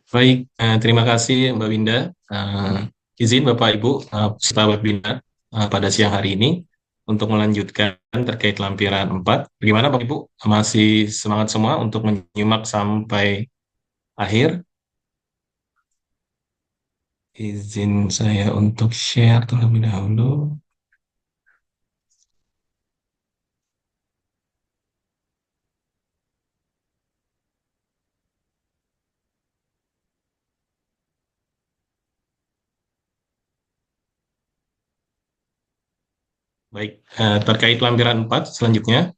Baik, terima kasih Mbak Winda. Izin Bapak Ibu, peserta webinar pada siang hari ini untuk melanjutkan terkait lampiran 4. Bagaimana Bapak Ibu? Masih semangat semua untuk menyimak sampai akhir? Izin saya untuk share terlebih dahulu. Baik, terkait lampiran 4 selanjutnya,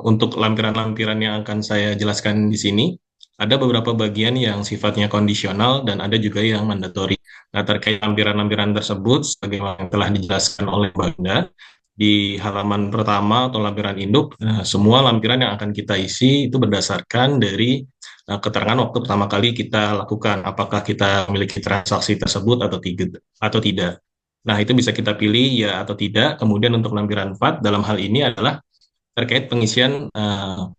untuk lampiran-lampiran yang akan saya jelaskan di sini, ada beberapa bagian yang sifatnya kondisional dan ada juga yang mandatori. Nah, terkait lampiran-lampiran tersebut, sebagaimana yang telah dijelaskan oleh Mbak Indah, di halaman pertama atau lampiran induk, semua lampiran yang akan kita isi itu berdasarkan dari keterangan waktu pertama kali kita lakukan, apakah kita memiliki transaksi tersebut atau tidak. Nah, itu bisa kita pilih ya atau tidak. Kemudian untuk lampiran 4 dalam hal ini adalah terkait pengisian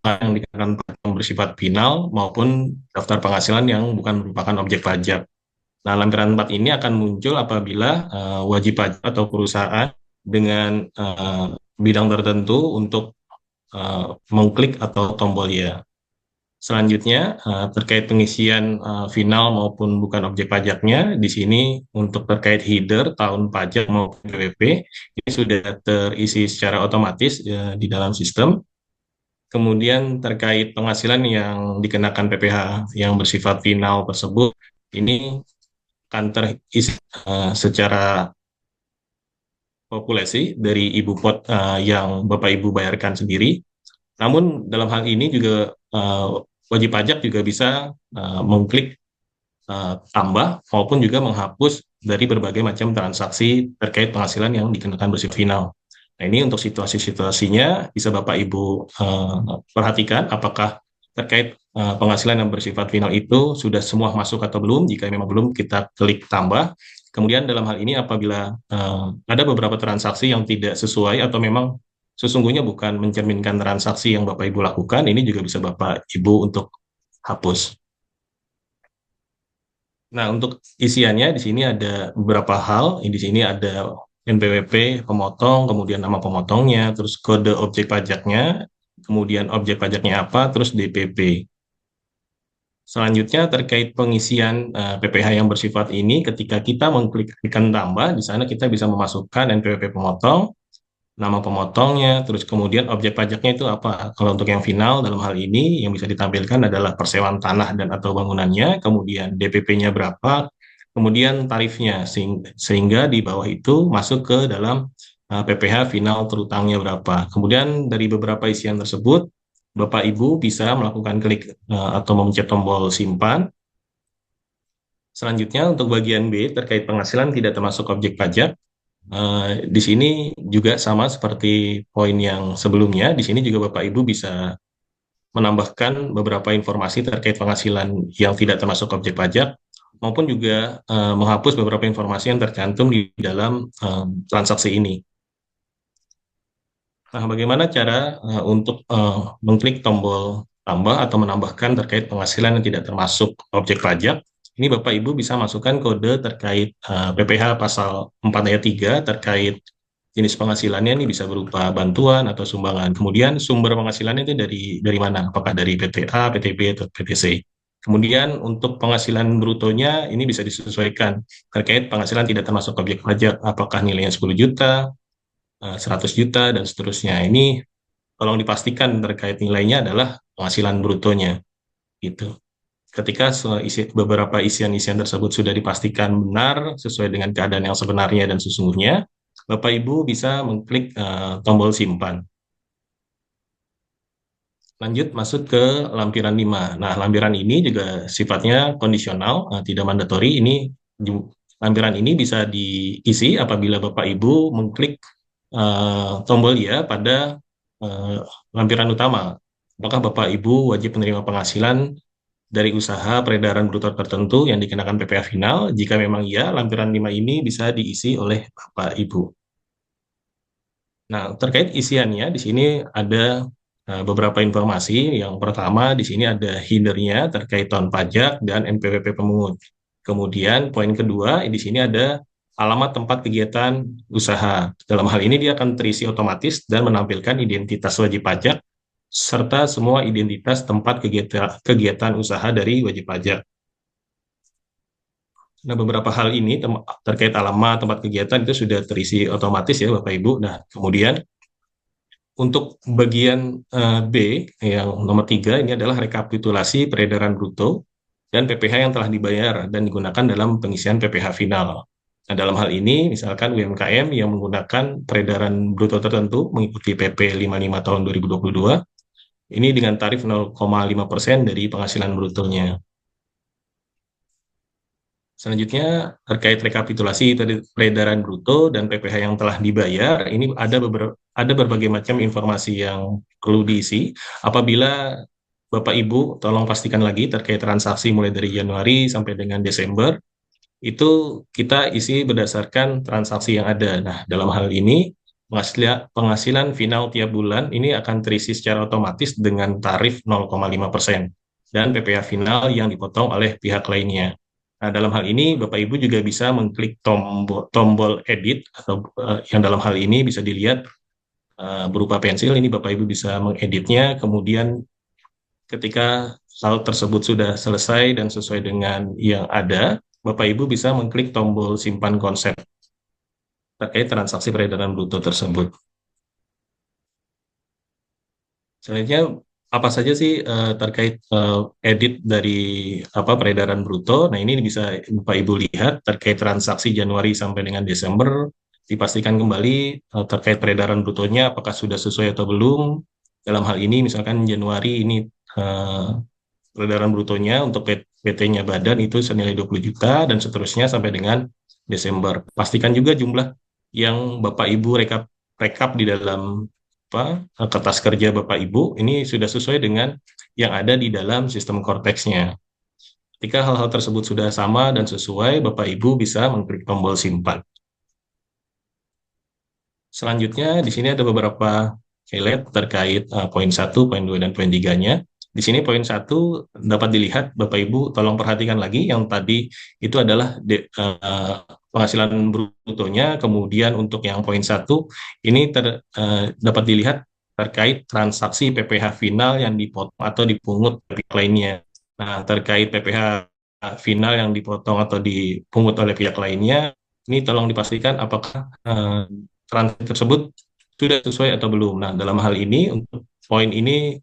yang dikenakan pajak yang bersifat final maupun daftar penghasilan yang bukan merupakan objek pajak. Nah, lampiran 4 ini akan muncul apabila wajib pajak atau perusahaan dengan bidang tertentu untuk mengklik atau tombol ya. Selanjutnya, terkait pengisian final maupun bukan objek pajaknya, di sini untuk terkait header tahun pajak maupun PWP, ini sudah terisi secara otomatis di dalam sistem. Kemudian terkait penghasilan yang dikenakan PPh yang bersifat final tersebut, ini akan terisi secara populasi dari ibu pot yang Bapak Ibu bayarkan sendiri. Namun dalam hal ini juga uh, wajib pajak juga bisa mengklik tambah maupun juga menghapus dari berbagai macam transaksi terkait penghasilan yang dikenakan bersifat final. Nah, ini untuk situasi-situasinya bisa Bapak Ibu perhatikan apakah terkait penghasilan yang bersifat final itu sudah semua masuk atau belum. Jika memang belum, kita klik tambah. Kemudian dalam hal ini apabila ada beberapa transaksi yang tidak sesuai atau memang sesungguhnya bukan mencerminkan transaksi yang Bapak Ibu lakukan, ini juga bisa Bapak Ibu untuk hapus. Nah, untuk isiannya di sini ada beberapa hal. Di sini ada NPWP pemotong, kemudian nama pemotongnya, terus kode objek pajaknya, kemudian objek pajaknya apa, terus DPP. Selanjutnya terkait pengisian PPh yang bersifat ini, ketika kita mengklik ikan tambah, di sana kita bisa memasukkan NPWP pemotong, nama pemotongnya, terus kemudian objek pajaknya itu apa. Kalau untuk yang final dalam hal ini yang bisa ditampilkan adalah persewaan tanah dan atau bangunannya, kemudian DPP-nya berapa, kemudian tarifnya, sehingga di bawah itu masuk ke dalam PPh final terutangnya berapa. Kemudian dari beberapa isian tersebut, Bapak Ibu bisa melakukan klik atau memencet tombol simpan. Selanjutnya untuk bagian B terkait penghasilan tidak termasuk objek pajak. Di sini juga sama seperti poin yang sebelumnya. Di sini juga Bapak Ibu bisa menambahkan beberapa informasi terkait penghasilan yang tidak termasuk objek pajak, maupun juga menghapus beberapa informasi yang tercantum di dalam transaksi ini. Nah, bagaimana cara untuk mengklik tombol tambah atau menambahkan terkait penghasilan yang tidak termasuk objek pajak? Ini Bapak Ibu bisa masukkan kode terkait PPh pasal 4 ayat 3 terkait jenis penghasilannya ini bisa berupa bantuan atau sumbangan. Kemudian sumber penghasilannya itu dari mana? Apakah dari PTA, PTB, atau PTC? Kemudian untuk penghasilan brutonya ini bisa disesuaikan terkait penghasilan tidak termasuk objek pajak. Apakah nilainya 10 juta, 100 juta, dan seterusnya. Ini tolong dipastikan terkait nilainya adalah penghasilan brutonya. Gitu. Ketika beberapa isian-isian tersebut sudah dipastikan benar sesuai dengan keadaan yang sebenarnya dan sesungguhnya, Bapak Ibu bisa mengklik tombol simpan. Lanjut masuk ke lampiran 5. Nah, lampiran ini juga sifatnya kondisional, tidak mandatori. Lampiran ini bisa diisi apabila Bapak Ibu mengklik tombol ya pada eh, lampiran utama. Apakah Bapak Ibu wajib menerima penghasilan dari usaha peredaran bruto tertentu yang dikenakan PPh final? Jika memang iya, lampiran 5 ini bisa diisi oleh Bapak Ibu. Nah, terkait isiannya, di sini ada beberapa informasi. Yang pertama di sini ada headernya terkait tahun pajak dan NPWP pemungut. Kemudian poin kedua di sini ada alamat tempat kegiatan usaha. Dalam hal ini dia akan terisi otomatis dan menampilkan identitas wajib pajak serta semua identitas tempat kegiatan usaha dari wajib pajak. Nah, beberapa hal ini terkait alamat tempat kegiatan itu sudah terisi otomatis ya Bapak Ibu. Nah, kemudian untuk bagian B yang nomor 3 ini adalah rekapitulasi peredaran bruto dan PPh yang telah dibayar dan digunakan dalam pengisian PPh final. Nah, dalam hal ini misalkan UMKM yang menggunakan peredaran bruto tertentu mengikuti PP 55 tahun 2022 ini dengan tarif 0,5% dari penghasilan brutonya. Selanjutnya, terkait rekapitulasi peredaran bruto dan PPh yang telah dibayar, ini ada berbagai macam informasi yang perlu diisi. Apabila Bapak Ibu, tolong pastikan lagi terkait transaksi mulai dari Januari sampai dengan Desember, itu kita isi berdasarkan transaksi yang ada. Nah, dalam hal ini, penghasilan final tiap bulan ini akan terisi secara otomatis dengan tarif 0,5% dan PPh final yang dipotong oleh pihak lainnya. Nah, dalam hal ini Bapak Ibu juga bisa mengklik tombol edit atau yang dalam hal ini bisa dilihat berupa pensil. Ini Bapak Ibu bisa mengeditnya. Kemudian ketika hal tersebut sudah selesai dan sesuai dengan yang ada, Bapak Ibu bisa mengklik tombol simpan konsep terkait transaksi peredaran bruto tersebut. Selanjutnya apa saja sih terkait edit dari peredaran bruto? Nah, ini bisa Bapak Ibu lihat terkait transaksi Januari sampai dengan Desember, dipastikan kembali terkait peredaran brutonya apakah sudah sesuai atau belum. Dalam hal ini misalkan Januari ini uh, peredaran brutonya untuk PT-nya Badan itu senilai 20 juta dan seterusnya sampai dengan Desember. Pastikan juga jumlah yang Bapak Ibu rekap di dalam kertas kerja Bapak Ibu ini sudah sesuai dengan yang ada di dalam sistem Cortex-nya. Ketika hal-hal tersebut sudah sama dan sesuai, Bapak Ibu bisa mengklik tombol simpan. Selanjutnya, di sini ada beberapa highlight terkait poin 1, poin 2, dan poin 3-nya. Di sini poin 1 dapat dilihat, Bapak Ibu tolong perhatikan lagi, yang tadi itu adalah penghasilan brutonya, kemudian untuk yang poin 1, ini dapat dilihat terkait transaksi PPh final yang dipotong atau dipungut dari pihak lainnya. Nah, terkait PPh final yang dipotong atau dipungut oleh pihak lainnya, ini tolong dipastikan apakah transaksi tersebut sudah sesuai atau belum. Nah, dalam hal ini untuk poin ini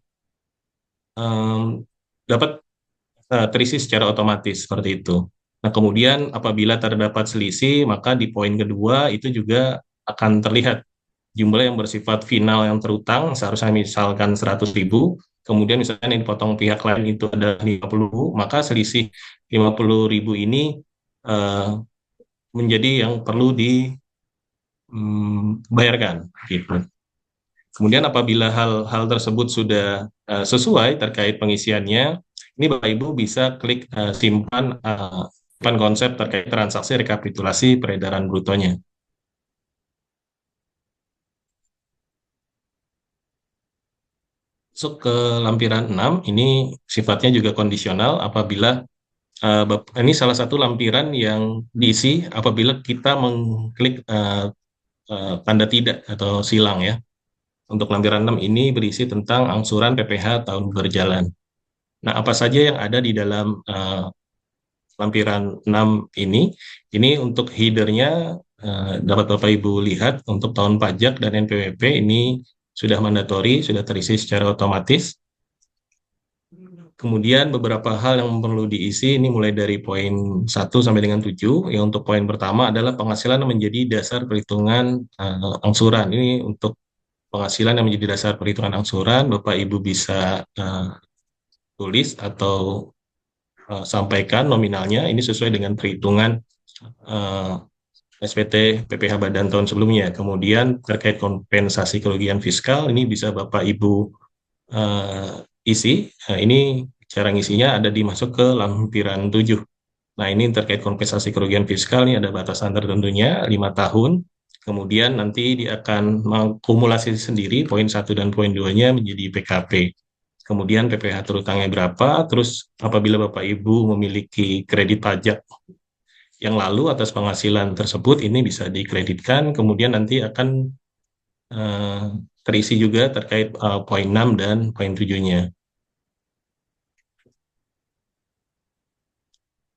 dapat terisi secara otomatis seperti itu. Nah, kemudian apabila terdapat selisih, maka di poin kedua itu juga akan terlihat jumlah yang bersifat final yang terutang seharusnya misalkan 100.000, kemudian misalnya yang dipotong pihak lain itu ada 50.000, maka selisih 50.000 ini menjadi yang perlu dibayarkan gitu. Kemudian apabila hal-hal tersebut sudah sesuai terkait pengisiannya, ini Bapak Ibu bisa klik simpan konsep terkait transaksi rekapitulasi peredaran brutonya. Masuk ke lampiran 6, ini sifatnya juga kondisional apabila ini salah satu lampiran yang diisi apabila kita mengklik tanda tidak atau silang ya. Untuk lampiran 6 ini berisi tentang angsuran PPh tahun berjalan. Nah, apa saja yang ada di dalam lampiran 6 ini? Ini untuk headernya dapat Bapak Ibu lihat untuk tahun pajak dan NPWP ini sudah mandatori, sudah terisi secara otomatis. Kemudian beberapa hal yang perlu diisi ini mulai dari poin 1 sampai dengan 7. Yang untuk poin pertama adalah penghasilan yang menjadi dasar perhitungan angsuran. Ini untuk penghasilan yang menjadi dasar perhitungan angsuran, Bapak Ibu bisa tulis atau sampaikan nominalnya ini sesuai dengan perhitungan SPT PPh Badan tahun sebelumnya. Kemudian terkait kompensasi kerugian fiskal ini bisa Bapak Ibu isi. Ini cara ngisinya ada dimasuk ke lampiran 7. Nah, ini terkait kompensasi kerugian fiskal ini ada batasan tertentunya 5 tahun. Kemudian nanti dia akan mengakumulasi sendiri poin satu dan poin 2-nya menjadi PKP. Kemudian PPh terutangnya berapa, terus apabila Bapak Ibu memiliki kredit pajak yang lalu atas penghasilan tersebut, ini bisa dikreditkan, kemudian nanti akan eh, terisi juga terkait poin 6 dan poin 7-nya.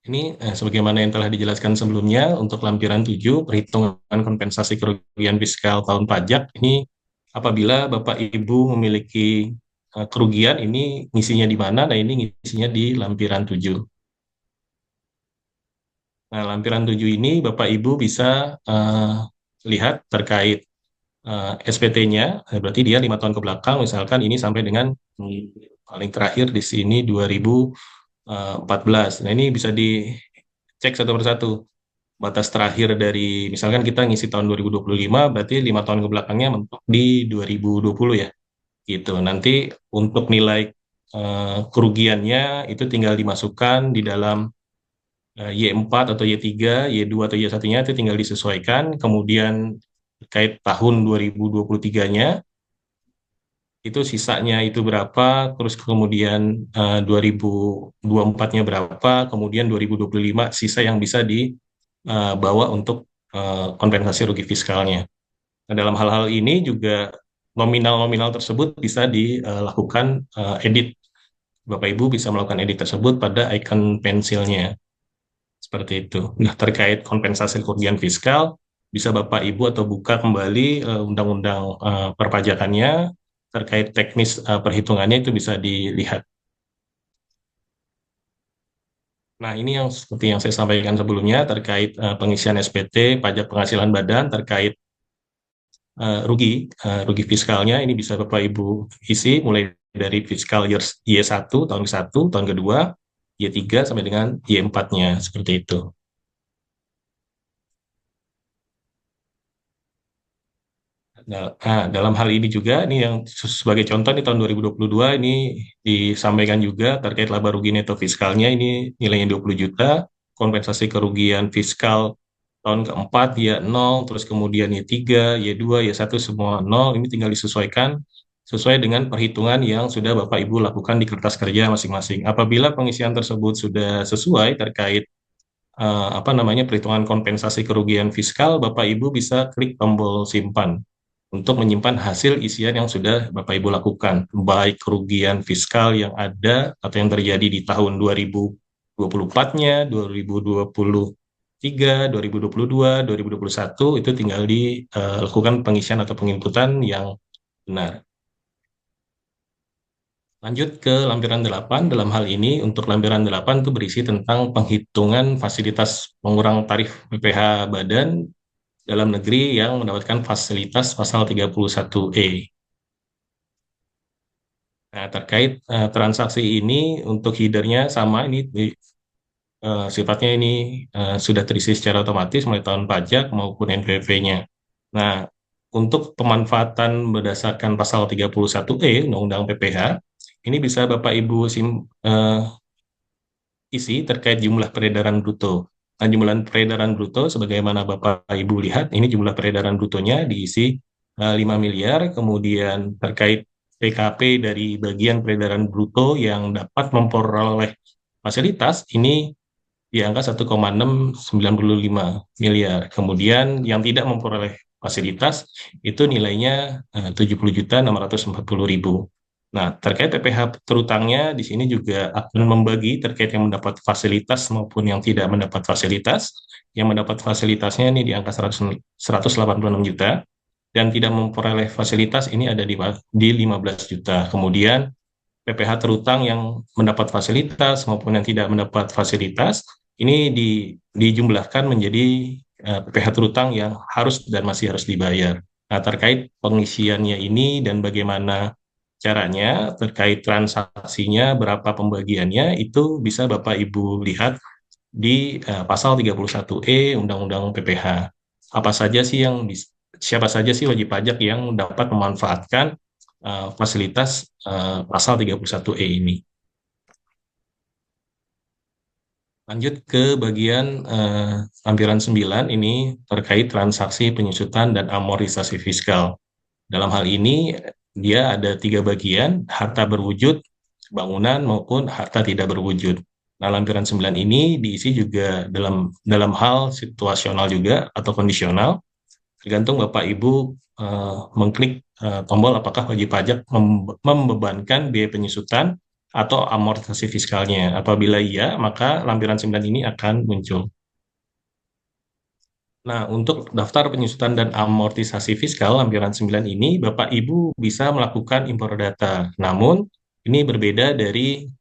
Ini sebagaimana yang telah dijelaskan sebelumnya, untuk lampiran 7, perhitungan kompensasi kerugian fiskal tahun pajak, ini apabila Bapak Ibu memiliki kerugian, ini ngisinya di mana? Nah, ini ngisinya di lampiran 7. Nah, lampiran 7 ini Bapak Ibu bisa lihat terkait SPT-nya, berarti dia 5 tahun ke belakang, misalkan ini sampai dengan paling terakhir di sini 2014. Nah, ini bisa dicek satu persatu. Batas terakhir dari, misalkan kita ngisi tahun 2025, berarti 5 tahun ke belakangnya mentok di 2020 ya. Gitu. Nanti untuk nilai kerugiannya itu tinggal dimasukkan di dalam Y4 atau Y3, Y2 atau Y1-nya itu tinggal disesuaikan. Kemudian terkait tahun 2023-nya, itu sisanya itu berapa, terus kemudian 2024-nya berapa, kemudian 2025 sisa yang bisa dibawa untuk kompensasi rugi fiskalnya. Nah, dalam hal-hal ini juga nominal-nominal tersebut bisa dilakukan edit. Bapak Ibu bisa melakukan edit tersebut pada icon pensilnya. Seperti itu. Nah, terkait kompensasi kerugian fiskal, bisa Bapak Ibu atau buka kembali undang-undang perpajakannya, terkait teknis perhitungannya itu bisa dilihat. Nah, ini yang seperti yang saya sampaikan sebelumnya terkait pengisian SPT, pajak penghasilan badan, terkait rugi fiskalnya, ini bisa Bapak Ibu isi mulai dari fiskal year Y1, tahun ke-1, tahun kedua, Y3 sampai dengan Y4-nya, seperti itu. Nah, dalam hal ini juga, ini yang sebagai contoh di tahun 2022 ini disampaikan juga terkait laba rugi neto fiskalnya, ini nilainya 20 juta, kompensasi kerugian fiskal tahun keempat ya nol, terus kemudian ya tiga, ya dua, ya satu semua nol, ini tinggal disesuaikan sesuai dengan perhitungan yang sudah Bapak Ibu lakukan di kertas kerja masing-masing. Apabila pengisian tersebut sudah sesuai terkait apa namanya perhitungan kompensasi kerugian fiskal, Bapak Ibu bisa klik tombol simpan untuk menyimpan hasil isian yang sudah Bapak Ibu lakukan, baik kerugian fiskal yang ada atau yang terjadi di tahun 2024-nya, 2023, 2022, 2021, itu tinggal dilakukan pengisian atau penginputan yang benar. Lanjut ke lampiran 8. Dalam hal ini, untuk lampiran 8 itu berisi tentang penghitungan fasilitas pengurang tarif PPh badan dalam negeri yang mendapatkan fasilitas pasal 31E. Nah, terkait transaksi ini, untuk headernya sama, ini sifatnya ini sudah terisi secara otomatis mulai tahun pajak maupun NPWP-nya. Nah, untuk pemanfaatan berdasarkan pasal 31E Undang-Undang PPh, ini bisa Bapak Ibu isi terkait jumlah peredaran bruto. Nah, jumlah peredaran bruto sebagaimana Bapak Ibu lihat, ini jumlah peredaran brutonya diisi 5 miliar, kemudian terkait PKP dari bagian peredaran bruto yang dapat memperoleh fasilitas, ini di angka 1,695 miliar. Kemudian yang tidak memperoleh fasilitas itu nilainya 70.640.000. Nah, terkait PPh terutangnya di sini juga akan membagi terkait yang mendapat fasilitas maupun yang tidak mendapat fasilitas. Yang mendapat fasilitasnya ini di angka 186 juta dan tidak memperoleh fasilitas ini ada di 15 juta. Kemudian PPh terutang yang mendapat fasilitas maupun yang tidak mendapat fasilitas ini dijumlahkan menjadi PPh terutang yang harus dan masih harus dibayar. Nah, terkait pengisiannya ini dan bagaimana caranya, terkait transaksinya, berapa pembagiannya, itu bisa Bapak Ibu lihat di pasal 31E Undang-Undang PPh. Apa saja sih siapa saja sih wajib pajak yang dapat memanfaatkan fasilitas pasal 31E ini. Lanjut ke bagian lampiran 9 ini terkait transaksi penyusutan dan amortisasi fiskal. Dalam hal ini dia ada tiga bagian, harta berwujud, bangunan maupun harta tidak berwujud. Nah, lampiran 9 ini diisi juga dalam hal situasional juga atau kondisional, tergantung Bapak Ibu mengklik tombol apakah wajib pajak membebankan biaya penyusutan atau amortisasi fiskalnya. Apabila iya, maka lampiran 9 ini akan muncul. Nah, untuk daftar penyusutan dan amortisasi fiskal lampiran 9 ini, Bapak Ibu bisa melakukan impor data. Namun, ini berbeda dari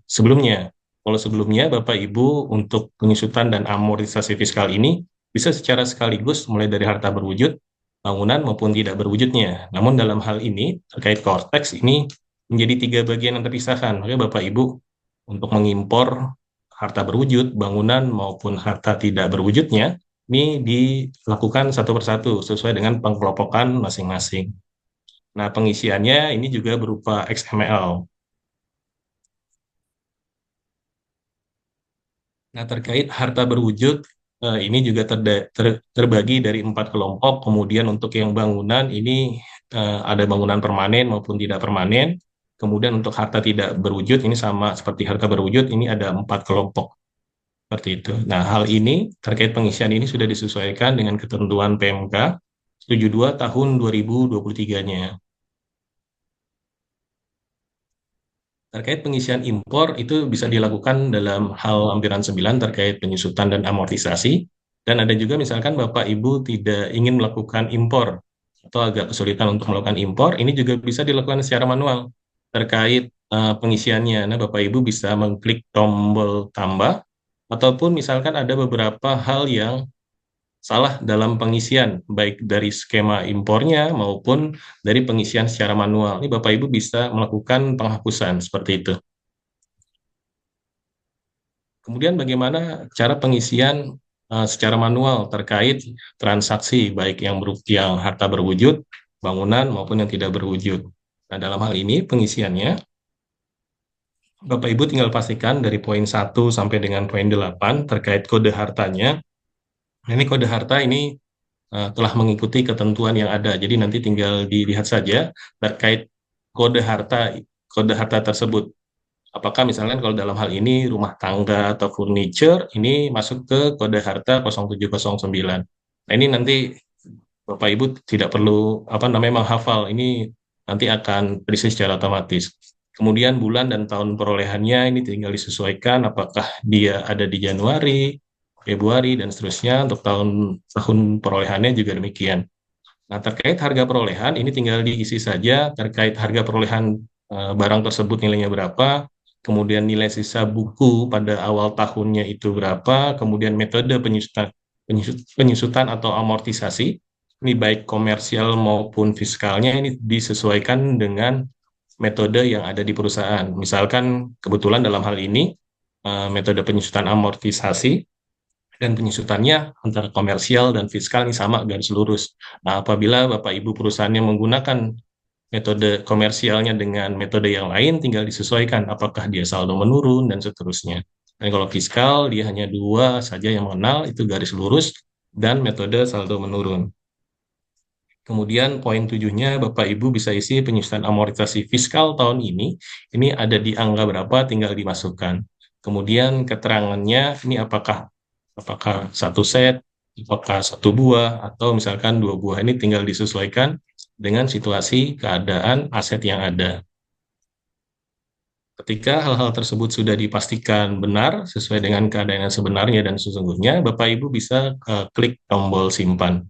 sebelumnya. Kalau sebelumnya, Bapak Ibu untuk penyusutan dan amortisasi fiskal ini bisa secara sekaligus mulai dari harta berwujud, bangunan maupun tidak berwujudnya. Namun dalam hal ini, terkait Cortex ini menjadi tiga bagian yang terpisahkan. Maka Bapak Ibu untuk mengimpor harta berwujud, bangunan maupun harta tidak berwujudnya, ini dilakukan satu persatu sesuai dengan pengelompokan masing-masing. Nah, pengisiannya ini juga berupa XML. Nah, terkait harta berwujud, ini juga terbagi dari 4 kelompok. Kemudian untuk yang bangunan ini ada bangunan permanen maupun tidak permanen. Kemudian untuk harta tidak berwujud ini sama seperti harta berwujud, ini ada 4 kelompok. Seperti itu. Nah, hal ini terkait pengisian ini sudah disesuaikan dengan ketentuan PMK 72 tahun 2023-nya. Terkait pengisian impor itu bisa dilakukan dalam hal lampiran 9 terkait penyusutan dan amortisasi. Dan ada juga misalkan Bapak Ibu tidak ingin melakukan impor atau agak kesulitan untuk melakukan impor, ini juga bisa dilakukan secara manual terkait pengisiannya. Nah, Bapak Ibu bisa mengklik tombol tambah ataupun misalkan ada beberapa hal yang salah dalam pengisian, baik dari skema impornya maupun dari pengisian secara manual. Ini Bapak Ibu bisa melakukan penghapusan seperti itu. Kemudian bagaimana cara pengisian secara manual terkait transaksi, baik yang harta berwujud, bangunan maupun yang tidak berwujud. Nah, dalam hal ini pengisiannya, Bapak Ibu tinggal pastikan dari poin 1 sampai dengan poin 8 terkait kode hartanya. Nah, ini kode harta ini telah mengikuti ketentuan yang ada. Jadi nanti tinggal dilihat saja terkait kode harta kode harta tersebut. Apakah misalkan kalau dalam hal ini rumah tangga atau furniture ini masuk ke kode harta 0709. Nah, ini nanti Bapak Ibu tidak perlu apa namanya menghafal. Ini nanti akan terisi secara otomatis. Kemudian bulan dan tahun perolehannya ini tinggal disesuaikan apakah dia ada di Januari, Februari dan seterusnya. Untuk tahun tahun perolehannya juga demikian. Nah, terkait harga perolehan, ini tinggal diisi saja terkait harga perolehan barang tersebut nilainya berapa, kemudian nilai sisa buku pada awal tahunnya itu berapa, kemudian metode penyusutan atau amortisasi, ini baik komersial maupun fiskalnya ini disesuaikan dengan metode yang ada di perusahaan. Misalkan kebetulan dalam hal ini metode penyusutan amortisasi dan penyusutannya antara komersial dan fiskal ini sama garis lurus. Nah, apabila Bapak Ibu perusahaannya menggunakan metode komersialnya dengan metode yang lain, tinggal disesuaikan apakah dia saldo menurun dan seterusnya. Dan kalau fiskal, dia hanya dua saja yang mengenal, itu garis lurus dan metode saldo menurun. Kemudian poin 7-nya, Bapak Ibu bisa isi penyusutan amortisasi fiskal tahun ini ada di angka berapa, tinggal dimasukkan. Kemudian keterangannya, ini apakah satu set, apakah satu buah, atau misalkan dua buah, ini tinggal disesuaikan dengan situasi keadaan aset yang ada. Ketika hal-hal tersebut sudah dipastikan benar sesuai dengan keadaan yang sebenarnya dan sesungguhnya, Bapak Ibu bisa klik tombol simpan.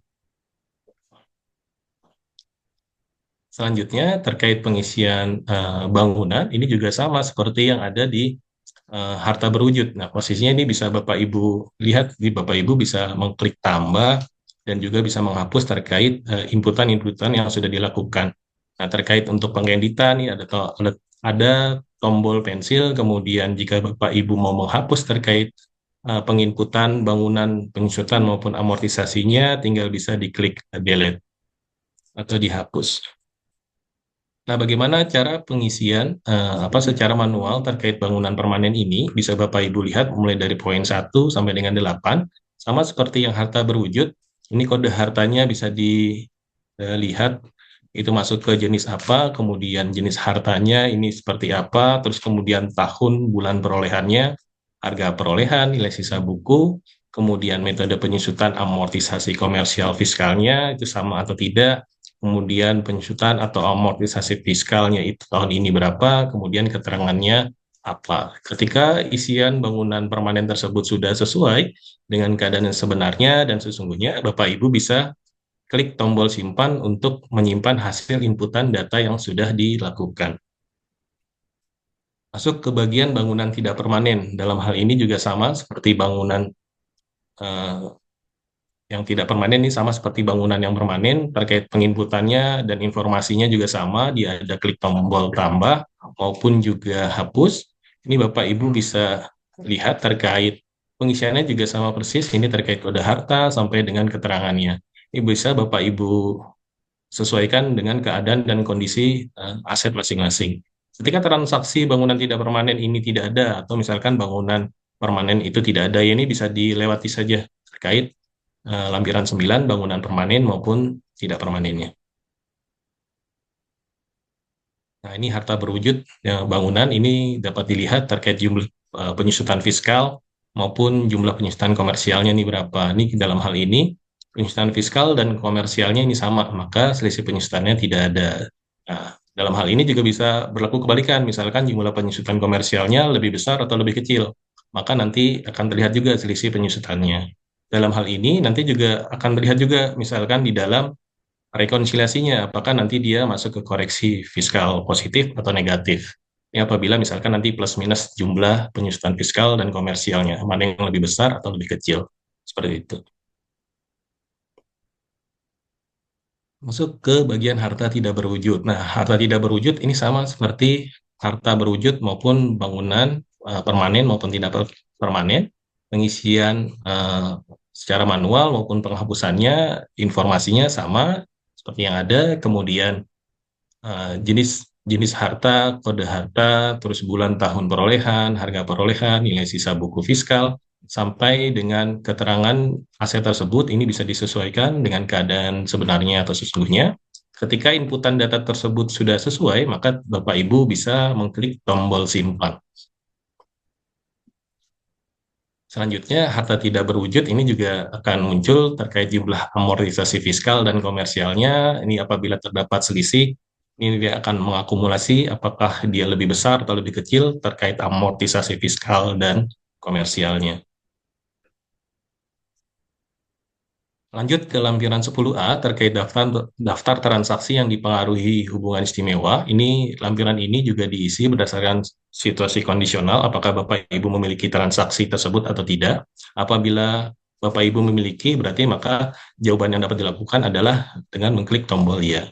Selanjutnya terkait pengisian bangunan, ini juga sama seperti yang ada di harta berwujud. Nah, posisinya ini bisa Bapak Ibu lihat, di Bapak Ibu bisa mengklik tambah dan juga bisa menghapus terkait inputan-inputan yang sudah dilakukan. Nah, terkait untuk pengeditan ini ada tombol pensil, kemudian jika Bapak Ibu mau menghapus terkait penginputan bangunan, penyusutan maupun amortisasinya, tinggal bisa diklik delete atau dihapus. Nah, bagaimana cara pengisian apa secara manual terkait bangunan permanen ini? Bisa Bapak Ibu lihat mulai dari poin 1 sampai dengan 8, sama seperti yang harta berwujud. Ini kode hartanya bisa dilihat itu masuk ke jenis apa, kemudian jenis hartanya ini seperti apa, terus kemudian tahun bulan perolehannya, harga perolehan, nilai sisa buku, kemudian metode penyusutan amortisasi komersial fiskalnya itu sama atau tidak, kemudian penyusutan atau amortisasi fiskalnya itu tahun ini berapa, kemudian keterangannya apa. Ketika isian bangunan permanen tersebut sudah sesuai dengan keadaan yang sebenarnya dan sesungguhnya, Bapak Ibu bisa klik tombol simpan untuk menyimpan hasil inputan data yang sudah dilakukan. Masuk ke bagian bangunan tidak permanen. Dalam hal ini juga sama seperti bangunan eh, yang tidak permanen, ini sama seperti bangunan yang permanen, terkait penginputannya dan informasinya juga sama. Dia ada klik tombol tambah maupun juga hapus. Ini Bapak Ibu bisa lihat terkait pengisiannya juga sama persis. Ini terkait kode harta sampai dengan keterangannya. Ini bisa Bapak Ibu sesuaikan dengan keadaan dan kondisi aset masing-masing. Ketika transaksi bangunan tidak permanen ini tidak ada, atau misalkan bangunan permanen itu tidak ada, ya ini bisa dilewati saja terkait lampiran 9 bangunan permanen maupun tidak permanennya. Nah, ini harta berwujud bangunan ini dapat dilihat terkait jumlah penyusutan fiskal maupun jumlah penyusutan komersialnya ini berapa. Ini dalam hal ini penyusutan fiskal dan komersialnya ini sama, maka selisih penyusutannya tidak ada. Nah, dalam hal ini juga bisa berlaku kebalikan, misalkan jumlah penyusutan komersialnya lebih besar atau lebih kecil, maka nanti akan terlihat juga selisih penyusutannya. Dalam hal ini nanti juga akan terlihat juga misalkan di dalam rekonsiliasinya, apakah nanti dia masuk ke koreksi fiskal positif atau negatif. Ini apabila misalkan nanti plus minus jumlah penyusutan fiskal dan komersialnya, mana yang lebih besar atau lebih kecil. Seperti itu. Masuk ke bagian harta tidak berwujud. Nah, harta tidak berwujud ini sama seperti harta berwujud maupun bangunan permanen maupun tidak permanen. Pengisian secara manual maupun penghapusannya, informasinya sama seperti yang ada. Kemudian jenis jenis harta, kode harta, terus bulan tahun perolehan, harga perolehan, nilai sisa buku fiskal, sampai dengan keterangan aset tersebut ini bisa disesuaikan dengan keadaan sebenarnya atau sesungguhnya. Ketika inputan data tersebut sudah sesuai, maka Bapak Ibu bisa mengklik tombol simpan. Selanjutnya, harta tidak berwujud ini juga akan muncul terkait jumlah amortisasi fiskal dan komersialnya. Ini apabila terdapat selisih, ini dia akan mengakumulasi apakah dia lebih besar atau lebih kecil terkait amortisasi fiskal dan komersialnya. Lanjut ke lampiran 10A terkait daftar transaksi yang dipengaruhi hubungan istimewa. Ini lampiran ini juga diisi berdasarkan situasi kondisional, apakah Bapak Ibu memiliki transaksi tersebut atau tidak. Apabila Bapak Ibu memiliki, berarti maka jawaban yang dapat dilakukan adalah dengan mengklik tombol ya.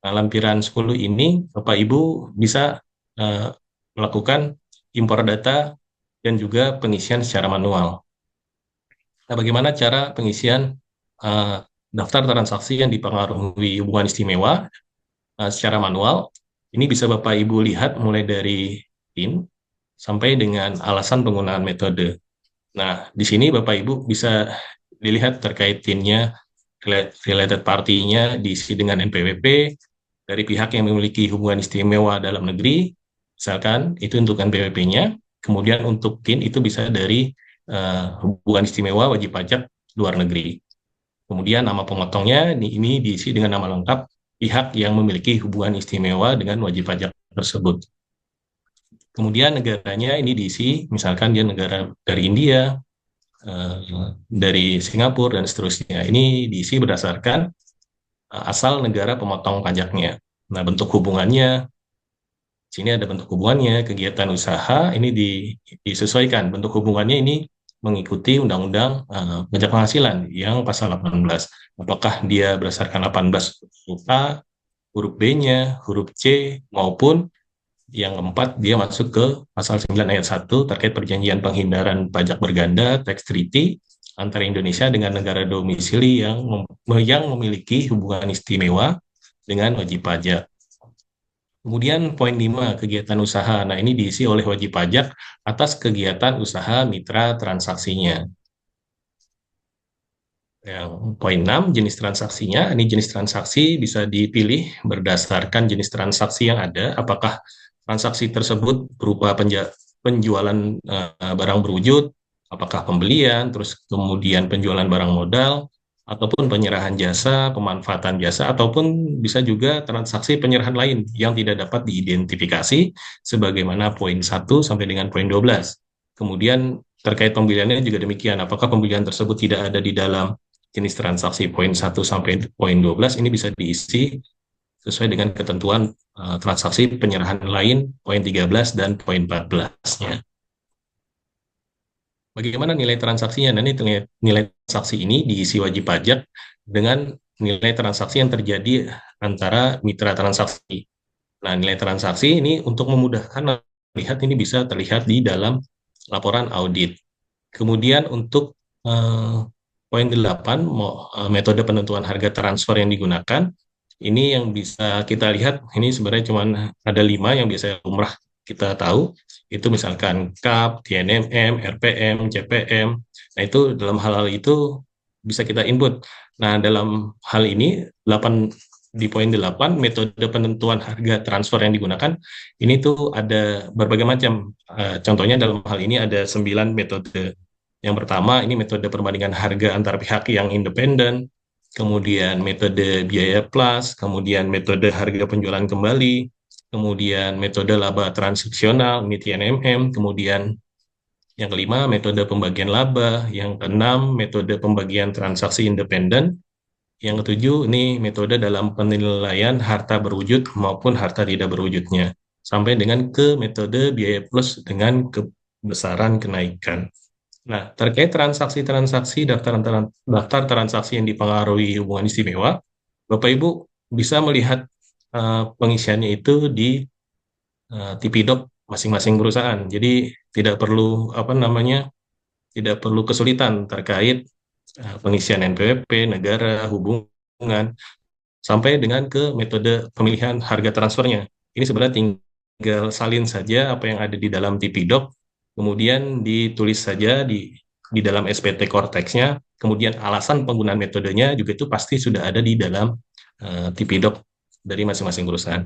Nah, lampiran 10 ini Bapak Ibu bisa eh, melakukan impor data dan juga pengisian secara manual. Nah, bagaimana cara pengisian uh, daftar transaksi yang dipengaruhi hubungan istimewa secara manual? Ini bisa Bapak Ibu lihat mulai dari PIN sampai dengan alasan penggunaan metode. Nah, di sini Bapak Ibu bisa dilihat terkait PIN-nya, related party-nya diisi dengan NPWP dari pihak yang memiliki hubungan istimewa dalam negeri, misalkan itu untuk NPWP-nya. Kemudian untuk PIN itu bisa dari hubungan istimewa wajib pajak luar negeri. Kemudian nama pemotongnya ini diisi dengan nama lengkap pihak yang memiliki hubungan istimewa dengan wajib pajak tersebut. Kemudian negaranya ini diisi, misalkan dia negara dari India, dari Singapura, dan seterusnya. Ini diisi berdasarkan asal negara pemotong pajaknya. Nah, bentuk hubungannya, sini ada bentuk hubungannya, kegiatan usaha, ini disesuaikan. Bentuk hubungannya ini mengikuti Undang-Undang Pajak Penghasilan yang pasal 18. Apakah dia berdasarkan 18 huruf A, huruf B-nya, huruf C, maupun yang keempat, dia masuk ke pasal 9 ayat 1 terkait perjanjian penghindaran pajak berganda, tax treaty, antara Indonesia dengan negara domisili yang memiliki hubungan istimewa dengan wajib pajak. Kemudian poin 5 kegiatan usaha. Nah, ini diisi oleh wajib pajak atas kegiatan usaha mitra transaksinya. Yang poin 6 jenis transaksinya. Ini jenis transaksi bisa dipilih berdasarkan jenis transaksi yang ada, apakah transaksi tersebut berupa penjualan barang berwujud, apakah pembelian, terus kemudian penjualan barang modal, ataupun penyerahan jasa, pemanfaatan jasa, ataupun bisa juga transaksi penyerahan lain yang tidak dapat diidentifikasi sebagaimana poin 1 sampai dengan poin 12. Kemudian terkait pembeliannya juga demikian, apakah pembelian tersebut tidak ada di dalam jenis transaksi poin 1 sampai poin 12, ini bisa diisi sesuai dengan ketentuan transaksi penyerahan lain poin 13 dan poin 14-nya. Bagaimana nilai transaksinya? Nah, ini nilai transaksi ini diisi wajib pajak dengan nilai transaksi yang terjadi antara mitra transaksi. Nah, nilai transaksi ini untuk memudahkan melihat ini bisa terlihat di dalam laporan audit. Kemudian untuk poin 8, metode penentuan harga transfer yang digunakan, ini yang bisa kita lihat, ini sebenarnya cuma ada 5 yang biasa lumrah kita tahu, itu misalkan CAP, TNMM, RPM, CPM. Nah, itu dalam hal-hal itu bisa kita input. Nah, dalam hal ini 8 di poin 8 metode penentuan harga transfer yang digunakan ini tuh ada berbagai macam. Contohnya dalam hal ini ada 9 metode. Yang pertama ini metode perbandingan harga antar pihak yang independen, kemudian metode biaya plus, kemudian metode harga penjualan kembali, kemudian metode laba transaksional, ini TNMM, kemudian yang kelima, metode pembagian laba. Yang keenam, metode pembagian transaksi independen. Yang ketujuh, ini metode dalam penilaian harta berwujud maupun harta tidak berwujudnya. Sampai dengan ke metode biaya plus dengan kebesaran kenaikan. Nah, terkait transaksi-transaksi daftar transaksi yang dipengaruhi hubungan istimewa, Bapak Ibu bisa melihat pengisiannya itu di Tipidok masing-masing perusahaan. Jadi tidak perlu apa namanya, tidak perlu kesulitan terkait pengisian NPWP, negara, hubungan, sampai dengan ke metode pemilihan harga transfernya. Ini sebenarnya tinggal salin saja apa yang ada di dalam Tipidok, kemudian ditulis saja di dalam SPT Cortex-nya, kemudian alasan penggunaan metodenya juga itu pasti sudah ada di dalam Tipidok dari masing-masing perusahaan.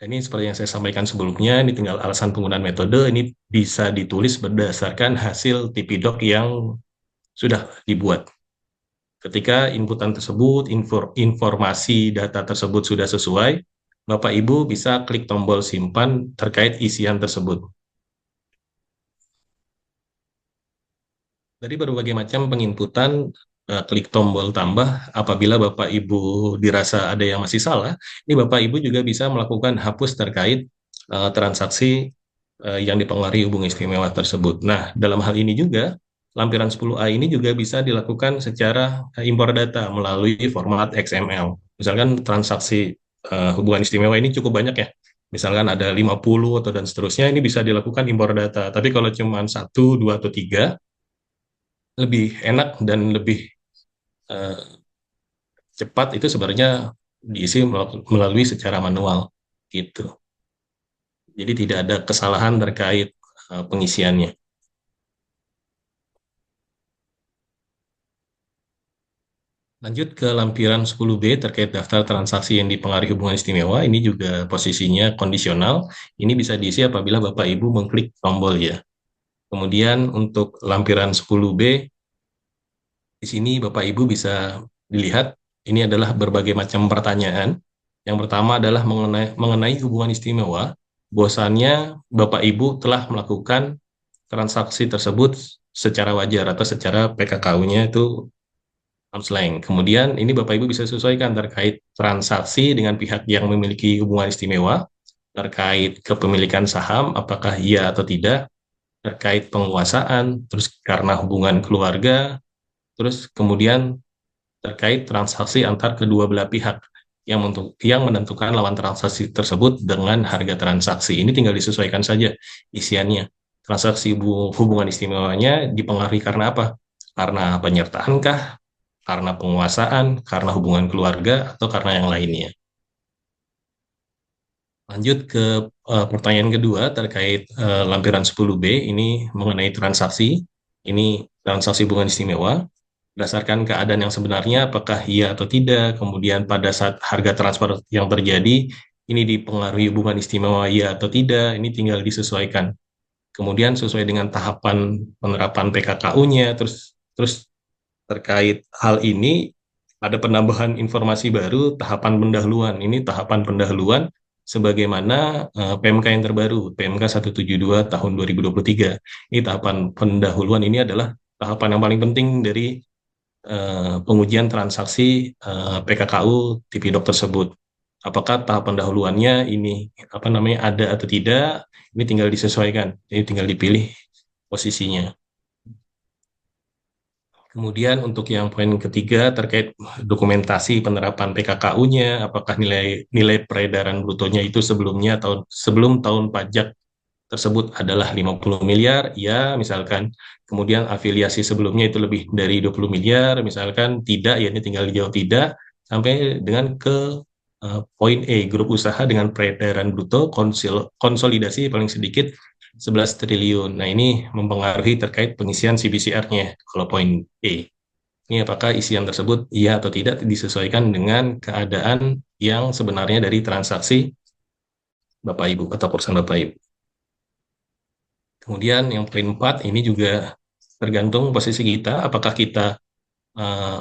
Ini seperti yang saya sampaikan sebelumnya, ini tinggal alasan penggunaan metode, ini bisa ditulis berdasarkan hasil Tipidok yang sudah dibuat. Ketika inputan tersebut, informasi data tersebut sudah sesuai, Bapak Ibu bisa klik tombol simpan terkait isian tersebut. Dari berbagai macam penginputan, klik tombol tambah apabila Bapak Ibu dirasa ada yang masih salah, ini Bapak Ibu juga bisa melakukan hapus terkait transaksi yang dipengaruhi hubungan istimewa tersebut. Nah, dalam hal ini juga, lampiran 10A ini juga bisa dilakukan secara impor data melalui format XML. Misalkan transaksi hubungan istimewa ini cukup banyak ya. Misalkan ada 50 atau dan seterusnya, ini bisa dilakukan impor data. Tapi kalau cuma 1, 2, atau 3, lebih enak dan lebih eh, cepat itu sebenarnya diisi melalui secara manual gitu. Jadi tidak ada kesalahan terkait pengisiannya. Lanjut ke lampiran 10B terkait daftar transaksi yang dipengaruhi hubungan istimewa. Ini juga posisinya kondisional. Ini bisa diisi apabila Bapak Ibu mengklik tombol ya. Kemudian untuk lampiran 10B, di sini Bapak Ibu bisa dilihat ini adalah berbagai macam pertanyaan. Yang pertama adalah mengenai hubungan istimewa. Bahwasannya Bapak Ibu telah melakukan transaksi tersebut secara wajar atau secara PKKU-nya itu arm's length. Kemudian ini Bapak Ibu bisa sesuaikan terkait transaksi dengan pihak yang memiliki hubungan istimewa, terkait kepemilikan saham, apakah iya atau tidak, terkait penguasaan, terus karena hubungan keluarga, terus kemudian terkait transaksi antar kedua belah pihak yang menentukan lawan transaksi tersebut dengan harga transaksi. Ini tinggal disesuaikan saja isiannya. Transaksi hubungan istimewanya dipengaruhi karena apa? Karena penyertaankah? Karena penguasaan? Karena hubungan keluarga? Atau karena yang lainnya? Lanjut ke pertanyaan kedua terkait lampiran 10B ini mengenai transaksi. Ini transaksi bunga istimewa. Berdasarkan keadaan yang sebenarnya, apakah iya atau tidak. Kemudian pada saat harga transfer yang terjadi, ini dipengaruhi hubungan istimewa iya atau tidak. Ini tinggal disesuaikan. Kemudian sesuai dengan tahapan penerapan PKKU-nya, terus terus terkait hal ini ada penambahan informasi baru tahapan pendahuluan. Ini tahapan pendahuluan sebagaimana PMK yang terbaru, PMK 172 tahun 2023. Ini tahapan pendahuluan ini adalah tahapan yang paling penting dari pengujian transaksi PKKU TP-Dok tersebut. Apakah tahap pendahuluannya ini apa namanya ada atau tidak? Ini tinggal disesuaikan. Ini tinggal dipilih posisinya. Kemudian untuk yang poin ketiga terkait dokumentasi penerapan PKKU-nya, apakah nilai nilai peredaran brutonya itu sebelumnya tahun sebelum tahun pajak tersebut adalah 50 miliar, ya misalkan. Kemudian afiliasi sebelumnya itu lebih dari 20 miliar, misalkan tidak, ya ini tinggal dijawab tidak, sampai dengan ke poin E, grup usaha dengan peredaran bruto konsolidasi paling sedikit 11 triliun. Nah, ini mempengaruhi terkait pengisian CBCR-nya, kalau poin E. Ini apakah isian tersebut iya atau tidak disesuaikan dengan keadaan yang sebenarnya dari transaksi Bapak Ibu atau perusahaan Bapak Ibu. Kemudian yang poin 4 ini juga tergantung posisi kita, apakah kita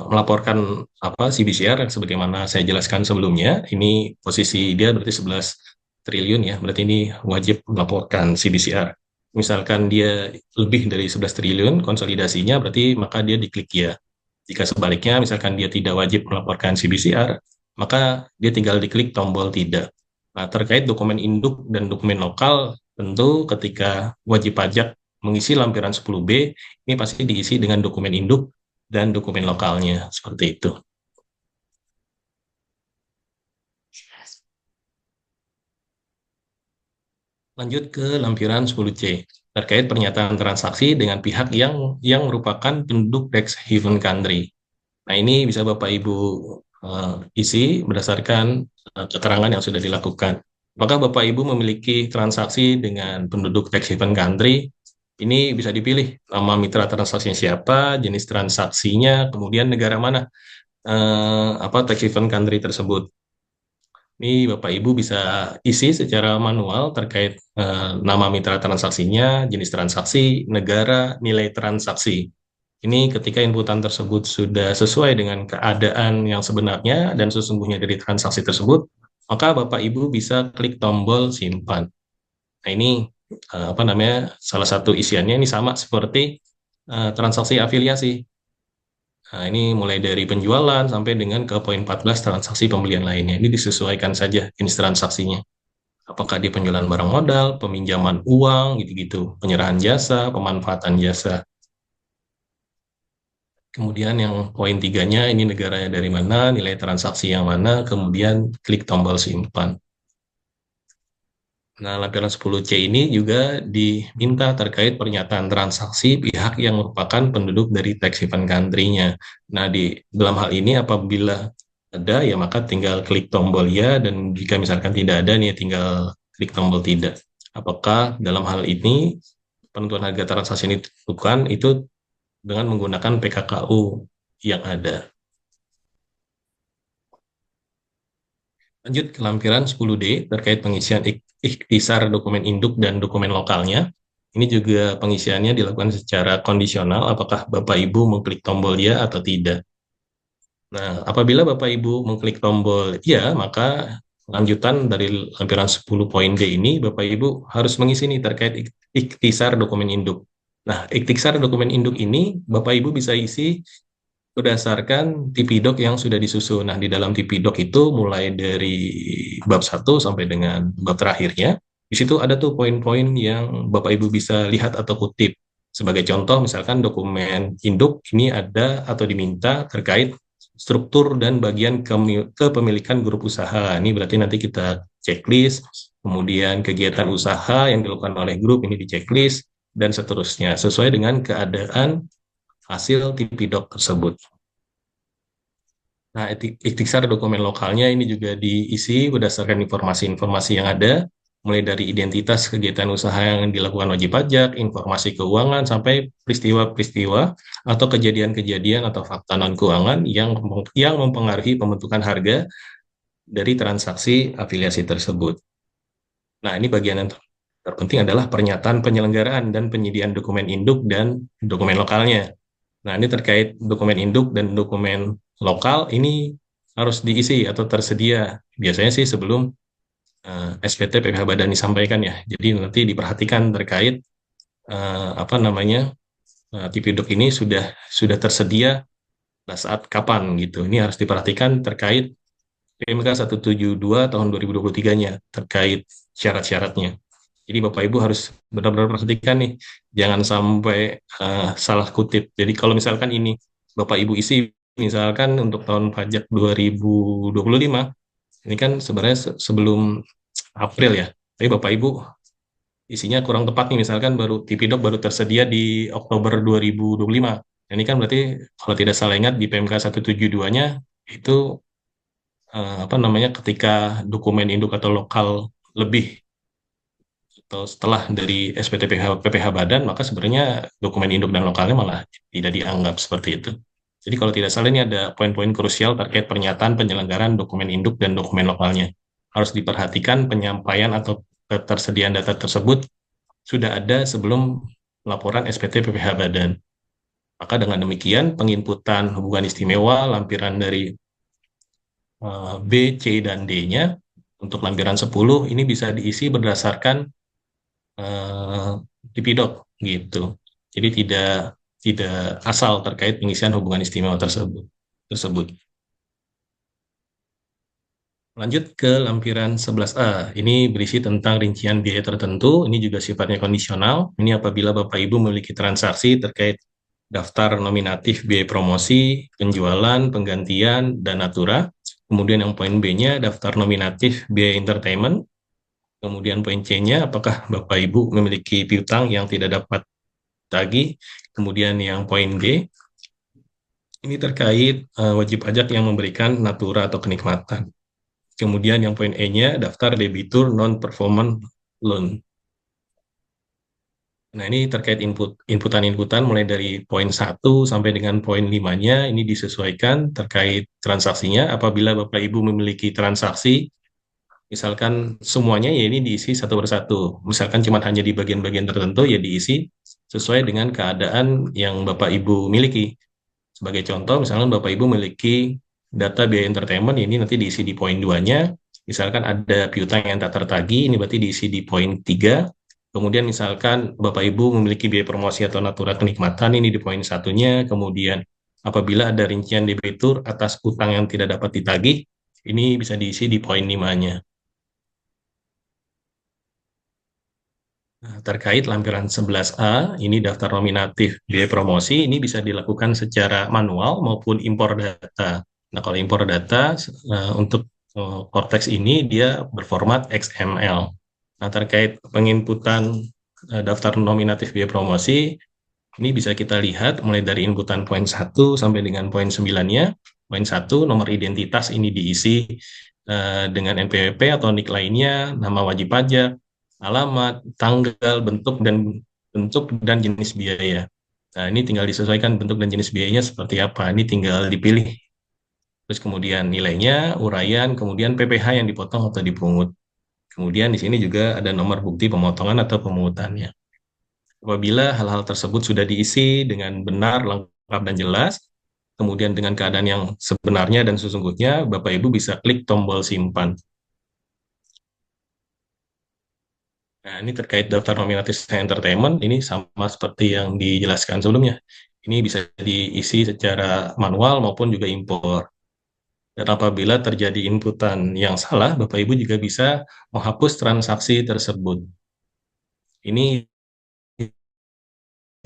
melaporkan apa CBCR sebagaimana saya jelaskan sebelumnya. Ini posisi dia berarti 11 triliun ya, berarti ini wajib melaporkan CBCR. Misalkan dia lebih dari 11 triliun konsolidasinya, berarti maka dia diklik ya. Jika sebaliknya, misalkan dia tidak wajib melaporkan CBCR, maka dia tinggal diklik tombol tidak. Nah, terkait dokumen induk dan dokumen lokal, tentu ketika wajib pajak mengisi lampiran 10B, ini pasti diisi dengan dokumen induk dan dokumen lokalnya, seperti itu. Lanjut ke lampiran 10C, terkait pernyataan transaksi dengan pihak yang merupakan penduduk tax haven country. Nah, ini bisa Bapak Ibu isi berdasarkan keterangan yang sudah dilakukan. Apakah Bapak Ibu memiliki transaksi dengan penduduk tax haven country? Ini bisa dipilih nama mitra transaksinya siapa, jenis transaksinya, kemudian negara mana apa tax haven country tersebut. Ini Bapak Ibu bisa isi secara manual terkait nama mitra transaksinya, jenis transaksi, negara, nilai transaksi. Ini ketika inputan tersebut sudah sesuai dengan keadaan yang sebenarnya dan sesungguhnya dari transaksi tersebut, maka Bapak Ibu bisa klik tombol simpan. Nah, ini apa namanya? Salah satu isiannya ini sama seperti transaksi afiliasi. Nah, ini mulai dari penjualan sampai dengan ke poin 14 transaksi pembelian lainnya. Ini disesuaikan saja jenis transaksinya. Apakah dia penjualan barang modal, peminjaman uang, gitu-gitu, penyerahan jasa, pemanfaatan jasa. Kemudian yang poin tiganya ini negaranya dari mana, nilai transaksi yang mana, kemudian klik tombol simpan. Nah, lampiran 10C ini juga diminta terkait pernyataan transaksi pihak yang merupakan penduduk dari tax haven country-nya. Nah, di dalam hal ini apabila ada, ya maka tinggal klik tombol ya, dan jika misalkan tidak ada, nih tinggal klik tombol tidak. Apakah dalam hal ini penentuan harga transaksi ini ditentukan itu dengan menggunakan PKKU yang ada. Lanjut ke lampiran 10D terkait pengisian ikhtisar dokumen induk dan dokumen lokalnya. Ini juga pengisiannya dilakukan secara kondisional, apakah Bapak Ibu mengklik tombol ya atau tidak. Nah, apabila Bapak Ibu mengklik tombol ya, maka lanjutan dari lampiran 10 poin D ini, Bapak Ibu harus mengisi nih terkait ikhtisar dokumen induk. Nah, ikhtisar dokumen induk ini Bapak Ibu bisa isi berdasarkan TP-Doc yang sudah disusun. Nah, di dalam TP-Doc itu mulai dari bab 1 sampai dengan bab terakhirnya, di situ ada tuh poin-poin yang Bapak Ibu bisa lihat atau kutip. Sebagai contoh, misalkan dokumen induk ini ada atau diminta terkait struktur dan bagian kepemilikan grup usaha. Ini berarti nanti kita checklist, kemudian kegiatan usaha yang dilakukan oleh grup ini di checklist, dan seterusnya, sesuai dengan keadaan hasil TP-Doc tersebut. Nah, ikhtisar dokumen lokalnya ini juga diisi berdasarkan informasi-informasi yang ada, mulai dari identitas kegiatan usaha yang dilakukan wajib pajak, informasi keuangan, sampai peristiwa-peristiwa atau kejadian-kejadian atau fakta non-keuangan yang mempengaruhi pembentukan harga dari transaksi afiliasi tersebut. Nah, ini bagian yang terpenting adalah pernyataan penyelenggaraan dan penyediaan dokumen induk dan dokumen lokalnya. Nah, ini terkait dokumen induk dan dokumen lokal ini harus diisi atau tersedia. Biasanya sih sebelum SPT PPh Badan disampaikan ya. Jadi nanti diperhatikan terkait apa namanya TV induk ini sudah tersedia pada saat kapan gitu. Ini harus diperhatikan terkait PMK 172 tahun 2023-nya terkait syarat-syaratnya. Jadi Bapak Ibu harus benar-benar perhatikan nih, jangan sampai salah kutip. Jadi kalau misalkan ini Bapak Ibu isi, misalkan untuk tahun pajak 2025, ini kan sebenarnya sebelum April ya. Tapi Bapak Ibu isinya kurang tepat nih, misalkan baru TPDoc baru tersedia di Oktober 2025. Ini kan berarti kalau tidak salah ingat di PMK 172-nya itu apa namanya ketika dokumen induk atau lokal lebih atau setelah dari SPT PPh Badan, maka sebenarnya dokumen induk dan lokalnya malah tidak dianggap seperti itu. Jadi kalau tidak salah ini ada poin-poin krusial terkait pernyataan penyelenggaraan dokumen induk dan dokumen lokalnya. Harus diperhatikan penyampaian atau ketersediaan data tersebut sudah ada sebelum laporan SPT PPh Badan. Maka dengan demikian penginputan hubungan istimewa lampiran dari B, C, dan D-nya untuk lampiran 10 ini bisa diisi berdasarkan eh, Lipidoc gitu. Jadi tidak tidak asal terkait pengisian hubungan istimewa tersebut. Lanjut ke lampiran 11A. Ini berisi tentang rincian biaya tertentu. Ini juga sifatnya kondisional. Ini apabila Bapak Ibu memiliki transaksi terkait daftar nominatif biaya promosi, penjualan, penggantian, dan natura. Kemudian yang poin B-nya daftar nominatif biaya entertainment. Kemudian poin C-nya apakah Bapak Ibu memiliki piutang yang tidak dapat tagih. Kemudian yang poin D, ini terkait wajib pajak yang memberikan natura atau kenikmatan. Kemudian yang poin E-nya, daftar debitur non-performance loan. Nah, ini terkait inputan-inputan mulai dari poin 1 sampai dengan poin 5-nya, ini disesuaikan terkait transaksinya. Apabila Bapak Ibu memiliki transaksi, misalkan semuanya ya ini diisi satu persatu. Misalkan cuma hanya di bagian-bagian tertentu, ya diisi sesuai dengan keadaan yang Bapak Ibu miliki. Sebagai contoh, misalkan Bapak Ibu memiliki data biaya entertainment, ini nanti diisi di poin 2-nya. Misalkan ada piutang yang tak tertagih, ini berarti diisi di poin 3. Kemudian misalkan Bapak Ibu memiliki biaya promosi atau natura kenikmatan, ini di poin 1-nya. Kemudian apabila ada rincian debitur atas utang yang tidak dapat ditagih, ini bisa diisi di poin 5-nya. Nah, terkait lampiran 11A, ini daftar nominatif biaya promosi, ini bisa dilakukan secara manual maupun impor data. Nah, kalau impor data untuk Cortex ini dia berformat XML. Nah, terkait penginputan daftar nominatif biaya promosi, ini bisa kita lihat mulai dari inputan poin 1 sampai dengan poin 9-nya. Poin 1, nomor identitas ini diisi dengan NPWP atau NIK lainnya, nama wajib pajak, alamat, tanggal, bentuk dan jenis biaya. Nah, ini tinggal disesuaikan bentuk dan jenis biayanya seperti apa. Ini tinggal dipilih. Terus kemudian nilainya, uraian, kemudian PPh yang dipotong atau dipungut. Kemudian di sini juga ada nomor bukti pemotongan atau pemungutannya. Apabila hal-hal tersebut sudah diisi dengan benar, lengkap, dan jelas, kemudian dengan keadaan yang sebenarnya dan sesungguhnya, Bapak Ibu bisa klik tombol simpan. Nah, ini terkait daftar nominatif entertainment, ini sama seperti yang dijelaskan sebelumnya. Ini bisa diisi secara manual maupun juga impor. Dan apabila terjadi inputan yang salah, Bapak Ibu juga bisa menghapus transaksi tersebut. Ini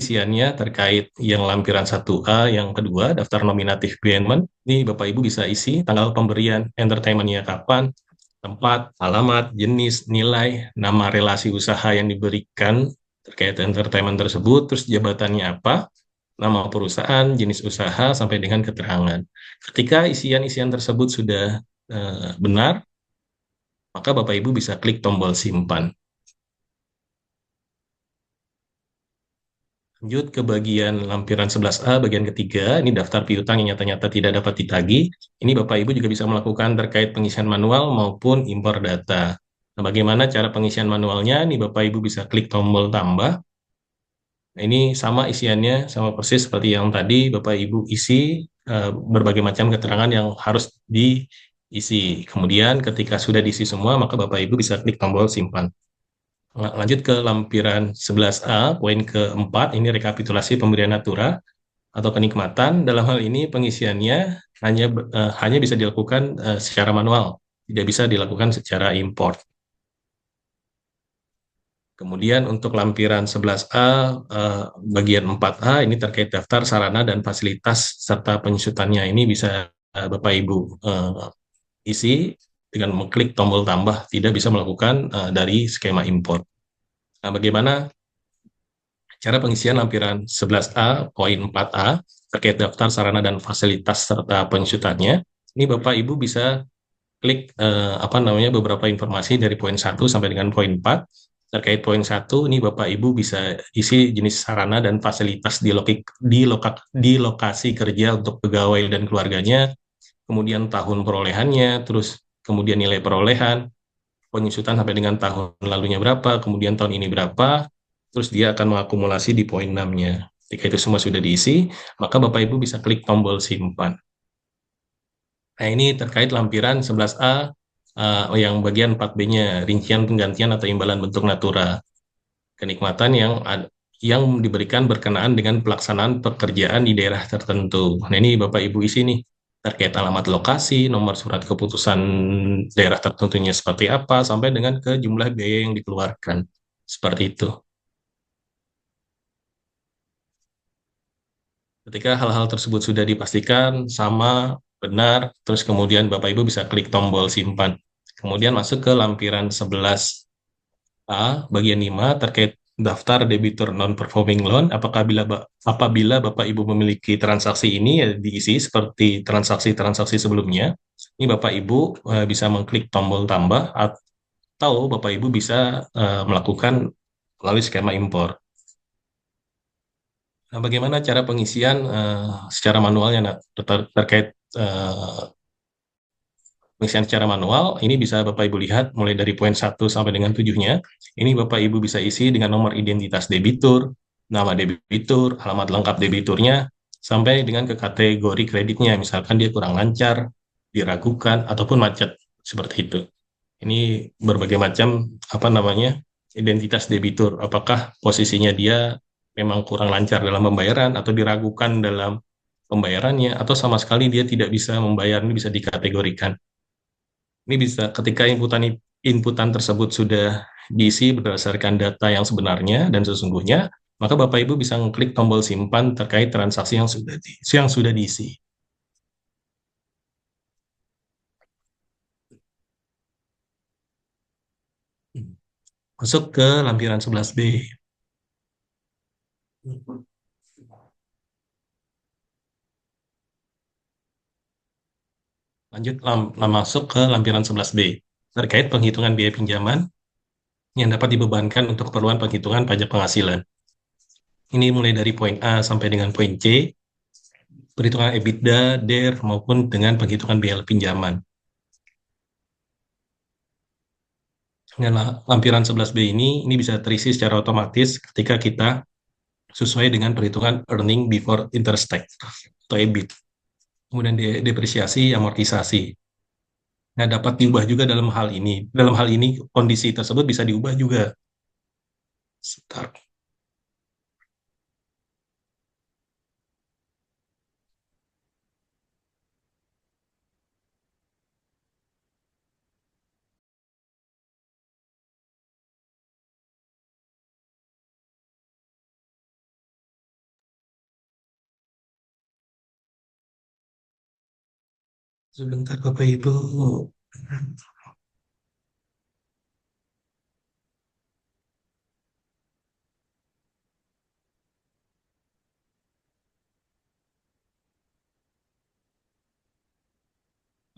isiannya terkait yang lampiran 1A, yang kedua, daftar nominatif payment. Ini Bapak Ibu bisa isi tanggal pemberian entertainment-nya kapan, tempat, alamat, jenis, nilai, nama relasi usaha yang diberikan terkait entertainment tersebut, terus jabatannya apa, nama perusahaan, jenis usaha, sampai dengan keterangan. Ketika isian-isian tersebut sudah benar, maka Bapak Ibu bisa klik tombol simpan. Lanjut ke bagian lampiran 11A, bagian ketiga, ini daftar piutang yang nyata-nyata tidak dapat ditagih. Ini Bapak Ibu juga bisa melakukan terkait pengisian manual maupun impor data. Nah, bagaimana cara pengisian manualnya? Ini Bapak Ibu bisa klik tombol tambah. Nah, ini sama isiannya, sama persis seperti yang tadi Bapak Ibu isi berbagai macam keterangan yang harus diisi. Kemudian ketika sudah diisi semua, maka Bapak Ibu bisa klik tombol simpan. Lanjut ke lampiran 11A, poin keempat, ini rekapitulasi pemberian natura atau kenikmatan. Dalam hal ini pengisiannya hanya bisa dilakukan secara manual, tidak bisa dilakukan secara import. Kemudian untuk lampiran 11A, bagian 4A, ini terkait daftar sarana dan fasilitas serta penyusutannya. Ini bisa Bapak Ibu isi dengan mengklik tombol tambah, tidak bisa melakukan dari skema import. Nah, bagaimana cara pengisian lampiran 11A, poin 4A, terkait daftar sarana dan fasilitas serta penyusutannya? Ini Bapak Ibu bisa klik beberapa informasi dari poin 1 sampai dengan poin 4. Terkait poin 1, ini Bapak Ibu bisa isi jenis sarana dan fasilitas di lokasi kerja untuk pegawai dan keluarganya, kemudian tahun perolehannya, terus kemudian nilai perolehan, penyusutan sampai dengan tahun lalunya berapa, kemudian tahun ini berapa, terus dia akan mengakumulasi di poin 6-nya. Ketika itu semua sudah diisi, maka Bapak Ibu bisa klik tombol simpan. Nah, ini terkait lampiran 11A yang bagian 4B-nya, rincian penggantian atau imbalan bentuk natura. Kenikmatan yang diberikan berkenaan dengan pelaksanaan pekerjaan di daerah tertentu. Nah, ini Bapak Ibu isi nih, terkait alamat lokasi, nomor surat keputusan daerah tertentunya seperti apa, sampai dengan ke jumlah biaya yang dikeluarkan. Seperti itu. Ketika hal-hal tersebut sudah dipastikan sama, benar, terus kemudian Bapak Ibu bisa klik tombol simpan. Kemudian masuk ke lampiran 11A, bagian 5, terkait daftar debitur non-performing loan. Apabila Bapak Ibu memiliki transaksi ini, ya diisi seperti transaksi-transaksi sebelumnya. Ini Bapak Ibu bisa mengklik tombol tambah, atau Bapak Ibu bisa melakukan melalui skema impor. Nah, bagaimana cara pengisian secara manualnya, Nak? Terkait eh, pengisian secara manual, ini bisa Bapak Ibu lihat mulai dari poin 1 sampai dengan 7-nya. Ini Bapak Ibu bisa isi dengan nomor identitas debitur, nama debitur, alamat lengkap debiturnya, sampai dengan ke kategori kreditnya. Misalkan dia kurang lancar, diragukan, ataupun macet, seperti itu. Ini berbagai macam identitas debitur. Apakah posisinya dia memang kurang lancar dalam pembayaran atau diragukan dalam pembayarannya atau sama sekali dia tidak bisa membayar, ini bisa dikategorikan. Ini bisa ketika inputan tersebut sudah diisi berdasarkan data yang sebenarnya dan sesungguhnya, maka Bapak Ibu bisa mengklik tombol simpan terkait transaksi yang sudah diisi. Masuk ke lampiran 11B. Lanjut masuk ke lampiran 11B terkait penghitungan biaya pinjaman yang dapat dibebankan untuk keperluan penghitungan pajak penghasilan. Ini mulai dari poin A sampai dengan poin C, perhitungan EBITDA, DER, maupun dengan penghitungan biaya pinjaman. Dengan lampiran 11B ini bisa terisi secara otomatis ketika kita sesuai dengan perhitungan earning before interest tax atau EBIT. Kemudian depresiasi, amortisasi. Nah, dapat diubah juga dalam hal ini. Dalam hal ini, kondisi tersebut bisa diubah juga. Sebentar. Sebentar, Bapak Ibu.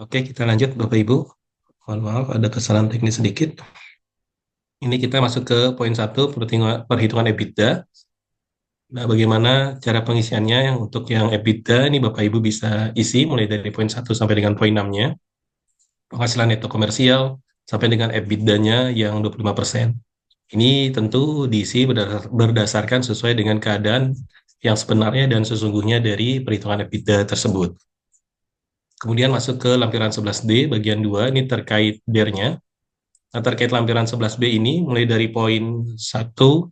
Oke, kita lanjut Bapak Ibu. Mohon maaf ada kesalahan teknis sedikit. Ini kita masuk ke poin satu, perhitungan EBITDA. Nah, bagaimana cara pengisiannya yang untuk yang EBITDA ini Bapak Ibu bisa isi mulai dari poin satu sampai dengan poin 6-nya. Penghasilan neto komersial sampai dengan EBITDA-nya yang 25%. Ini tentu diisi berdasarkan sesuai dengan keadaan yang sebenarnya dan sesungguhnya dari perhitungan EBITDA tersebut. Kemudian masuk ke lampiran 11D bagian 2, ini terkait DER-nya. Nah, terkait lampiran 11B ini mulai dari poin 1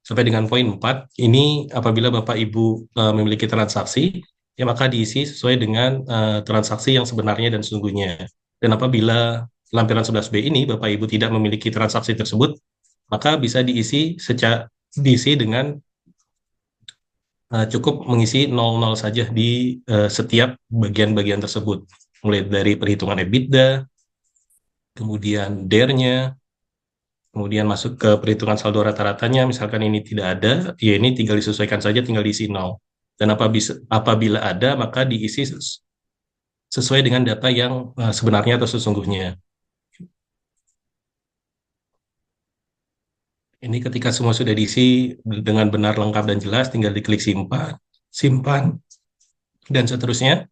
sampai dengan poin 4, ini apabila Bapak Ibu memiliki transaksi, ya maka diisi sesuai dengan transaksi yang sebenarnya dan sesungguhnya. Dan apabila lampiran 11B ini Bapak Ibu tidak memiliki transaksi tersebut, maka bisa diisi dengan cukup mengisi 00 saja di setiap bagian-bagian tersebut. Mulai dari perhitungan EBITDA, kemudian DER-nya, kemudian masuk ke perhitungan saldo rata-ratanya, misalkan ini tidak ada, ya ini tinggal disesuaikan saja, tinggal diisi 0. Dan apabila ada, maka diisi sesuai dengan data yang sebenarnya atau sesungguhnya. Ini ketika semua sudah diisi dengan benar, lengkap, dan jelas, tinggal diklik simpan, simpan, dan seterusnya,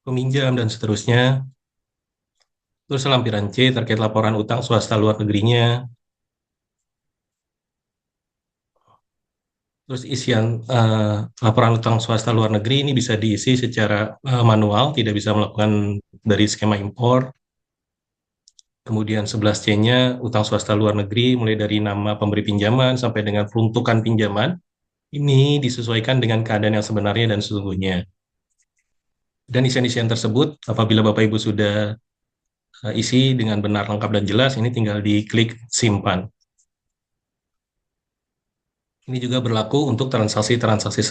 peminjam, dan seterusnya. Terus lampiran C terkait laporan utang swasta luar negerinya. Terus isian laporan utang swasta luar negeri ini bisa diisi secara manual, tidak bisa melakukan dari skema impor. Kemudian 11C-nya utang swasta luar negeri mulai dari nama pemberi pinjaman sampai dengan peruntukan pinjaman. Ini disesuaikan dengan keadaan yang sebenarnya dan sesungguhnya. Dan isian-isian tersebut apabila Bapak Ibu sudah isi dengan benar, lengkap, dan jelas, ini tinggal diklik simpan. Ini juga berlaku untuk transaksi-transaksi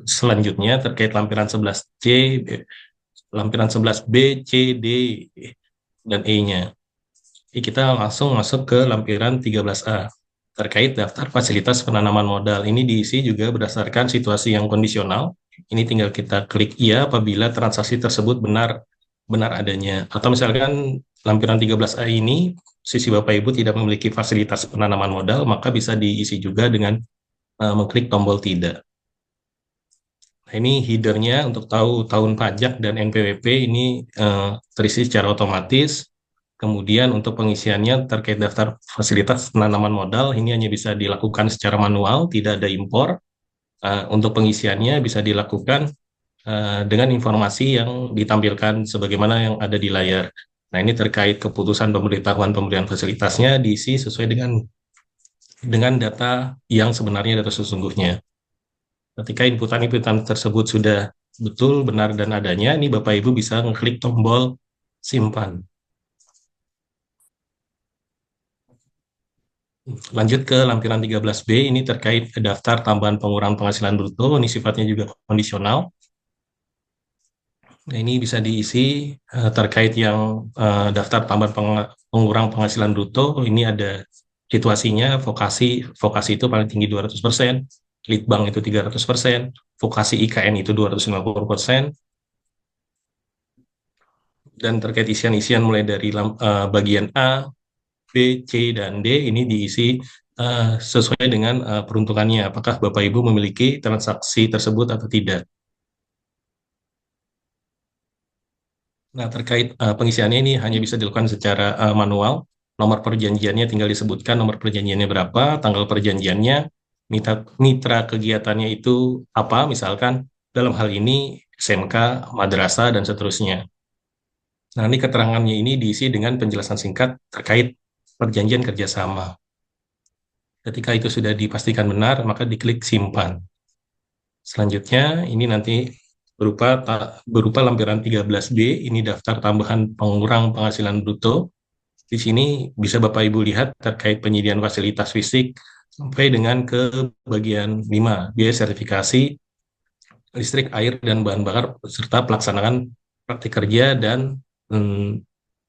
selanjutnya terkait lampiran 11C, lampiran 11B, C, D, dan E-nya. Jadi kita langsung masuk ke lampiran 13A terkait daftar fasilitas penanaman modal. Ini diisi juga berdasarkan situasi yang kondisional. Ini tinggal kita klik iya apabila transaksi tersebut benar adanya. Atau misalkan lampiran 13A ini sisi Bapak Ibu tidak memiliki fasilitas penanaman modal, maka bisa diisi juga dengan mengklik tombol tidak. Nah, ini headernya untuk tahu tahun pajak dan NPWP ini terisi secara otomatis. Kemudian untuk pengisiannya terkait daftar fasilitas penanaman modal ini hanya bisa dilakukan secara manual, tidak ada impor. Untuk pengisiannya bisa dilakukan dengan informasi yang ditampilkan sebagaimana yang ada di layar. Nah, ini terkait keputusan pemberitahuan pemberian fasilitasnya diisi sesuai dengan data yang sebenarnya, data sesungguhnya. Ketika inputan-inputan tersebut sudah betul, benar, dan adanya, ini Bapak Ibu bisa mengklik tombol simpan. Lanjut ke lampiran 13B, ini terkait daftar tambahan pengurangan penghasilan bruto, ini sifatnya juga kondisional. Nah, ini bisa diisi terkait yang daftar tambahan pengurang penghasilan bruto, ini ada situasinya, vokasi itu paling tinggi 200%, Litbang itu 300%, vokasi IKN itu 250%, dan terkait isian-isian mulai dari bagian A, B, C, dan D ini diisi sesuai dengan peruntukannya, apakah Bapak Ibu memiliki transaksi tersebut atau tidak. Nah, terkait pengisiannya ini hanya bisa dilakukan secara manual. Nomor perjanjiannya tinggal disebutkan nomor perjanjiannya berapa, tanggal perjanjiannya, mitra kegiatannya itu apa, misalkan dalam hal ini SMK, madrasah, dan seterusnya. Nah, ini keterangannya ini diisi dengan penjelasan singkat terkait perjanjian kerjasama. Ketika itu sudah dipastikan benar, maka diklik simpan. Selanjutnya, ini nanti berupa lampiran 13B, ini daftar tambahan pengurang penghasilan bruto. Di sini bisa Bapak Ibu lihat terkait penyediaan fasilitas fisik sampai dengan ke bagian 5, biaya sertifikasi, listrik, air, dan bahan bakar, serta pelaksanaan praktik kerja dan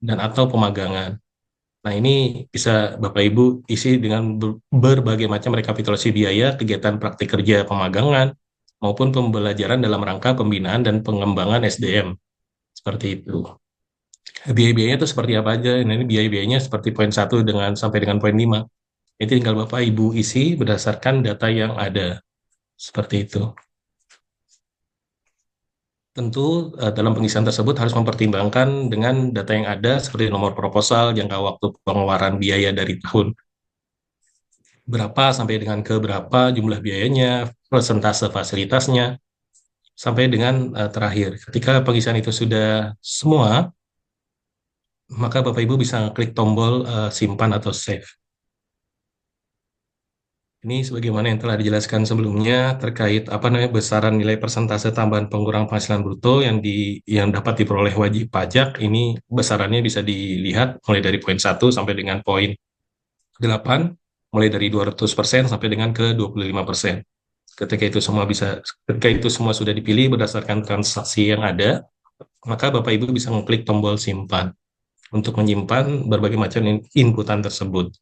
atau pemagangan. Nah, ini bisa Bapak Ibu isi dengan berbagai macam rekapitulasi biaya, kegiatan praktik kerja pemagangan, maupun pembelajaran dalam rangka pembinaan dan pengembangan SDM. seperti itu. Biaya-biayanya itu seperti apa aja? Nah, ini biaya-biayanya seperti poin satu dengan sampai dengan poin 5. Itu tinggal Bapak Ibu isi berdasarkan data yang ada. Seperti itu. Tentu dalam pengisian tersebut harus mempertimbangkan dengan data yang ada seperti nomor proposal, jangka waktu pengeluaran biaya dari tahun berapa sampai dengan ke berapa jumlah biayanya, persentase fasilitasnya, sampai dengan terakhir. Ketika pengisian itu sudah semua, maka Bapak Ibu bisa klik tombol simpan atau save. Ini sebagaimana yang telah dijelaskan sebelumnya terkait apa namanya besaran nilai persentase tambahan pengurang penghasilan bruto yang dapat diperoleh wajib pajak. Ini besarannya bisa dilihat mulai dari poin 1 sampai dengan poin 8, mulai dari 200% sampai dengan ke 25%. Ketika itu semua sudah dipilih berdasarkan transaksi yang ada, maka Bapak Ibu bisa mengklik tombol simpan untuk menyimpan berbagai macam inputan tersebut.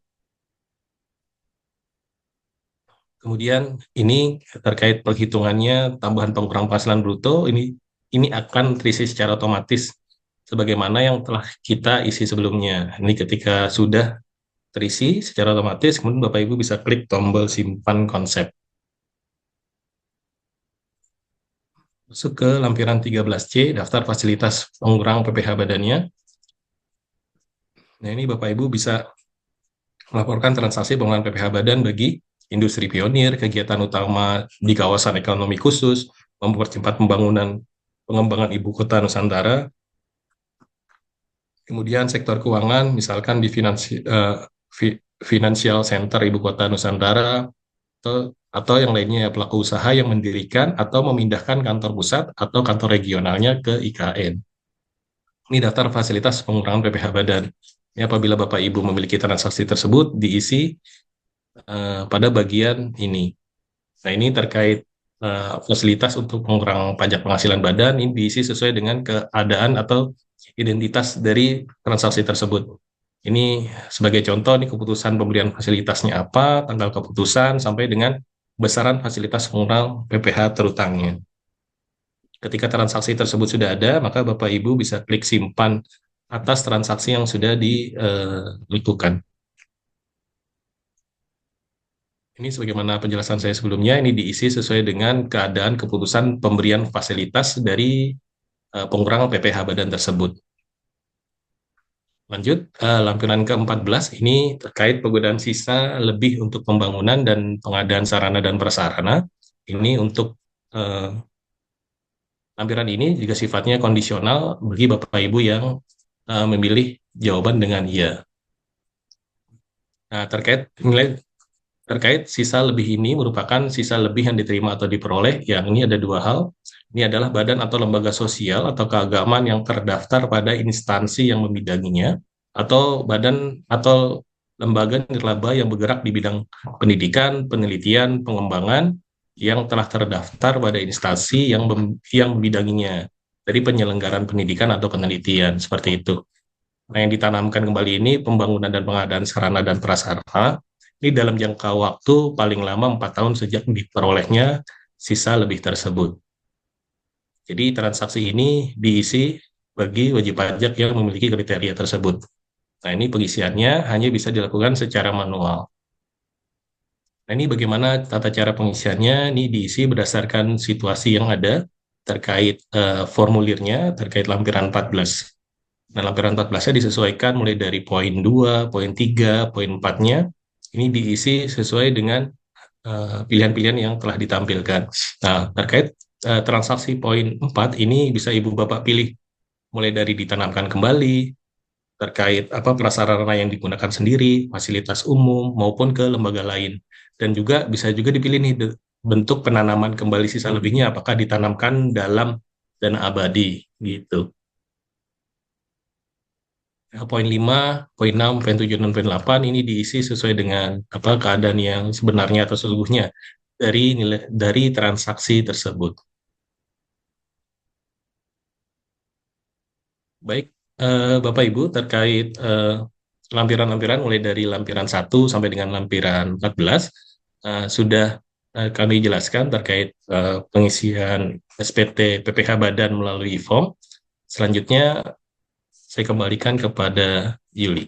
Kemudian ini terkait perhitungannya tambahan pengkurang penghasilan bruto ini akan terisi secara otomatis sebagaimana yang telah kita isi sebelumnya. Ini ketika sudah terisi secara otomatis, kemudian Bapak Ibu bisa klik tombol simpan konsep. Masuk ke lampiran 13C, daftar fasilitas pengurang PPh badannya. Nah, ini Bapak Ibu bisa melaporkan transaksi pengeluaran PPh badan bagi industri pionir, kegiatan utama di kawasan ekonomi khusus, mempercepat pengembangan ibu kota Nusantara, kemudian sektor keuangan, misalkan di Financial Center Ibu Kota Nusantara, atau yang lainnya pelaku usaha yang mendirikan atau memindahkan kantor pusat atau kantor regionalnya ke IKN. Ini daftar fasilitas pengurangan PPh badan. Ya, apabila Bapak Ibu memiliki transaksi tersebut, diisi pada bagian ini. Nah, ini terkait fasilitas untuk pengurangan pajak penghasilan badan, ini diisi sesuai dengan keadaan atau identitas dari transaksi tersebut. Ini sebagai contoh, ini keputusan pemberian fasilitasnya apa, tanggal keputusan, sampai dengan besaran fasilitas pengurangan PPh terutangnya. Ketika transaksi tersebut sudah ada, maka Bapak Ibu bisa klik simpan atas transaksi yang sudah dilakukan. Ini sebagaimana penjelasan saya sebelumnya, ini diisi sesuai dengan keadaan keputusan pemberian fasilitas dari pengurangan PPh badan tersebut. Lanjut, lampiran ke-14 ini terkait penggunaan sisa lebih untuk pembangunan dan pengadaan sarana dan prasarana. Ini untuk lampiran ini juga sifatnya kondisional bagi Bapak Ibu yang memilih jawaban dengan iya. Nah, terkait sisa lebih ini merupakan sisa lebih yang diterima atau diperoleh. Yang ini ada dua hal. Ini adalah badan atau lembaga sosial atau keagamaan yang terdaftar pada instansi yang membidanginya, atau badan atau lembaga nirlaba yang bergerak di bidang pendidikan, penelitian, pengembangan yang telah terdaftar pada instansi yang membidanginya dari penyelenggaraan pendidikan atau penelitian seperti itu. Nah, yang ditanamkan kembali ini pembangunan dan pengadaan sarana dan prasarana ini dalam jangka waktu paling lama 4 tahun sejak diperolehnya sisa lebih tersebut. Jadi transaksi ini diisi bagi wajib pajak yang memiliki kriteria tersebut. Nah, ini pengisiannya hanya bisa dilakukan secara manual. Nah, ini bagaimana tata cara pengisiannya? Ini diisi berdasarkan situasi yang ada terkait formulirnya, terkait lampiran 14. Nah, lampiran 14-nya disesuaikan mulai dari poin 2, poin 3, poin 4-nya. Ini diisi sesuai dengan pilihan-pilihan yang telah ditampilkan. Nah, terkait transaksi poin 4 ini bisa Ibu Bapak pilih mulai dari ditanamkan kembali, terkait apa prasarana yang digunakan sendiri, fasilitas umum maupun ke lembaga lain. Dan juga bisa juga dipilih nih bentuk penanaman kembali sisa lebihnya apakah ditanamkan dalam dana abadi gitu. Nah, poin 5, poin 6, poin 7, dan poin 8 ini diisi sesuai dengan apa keadaan yang sebenarnya atau sesungguhnya dari transaksi tersebut. Baik, Bapak Ibu terkait lampiran-lampiran mulai dari lampiran 1 sampai dengan lampiran 14 sudah kami jelaskan terkait pengisian SPT PPh Badan melalui form. Selanjutnya, saya kembalikan kepada Yuli.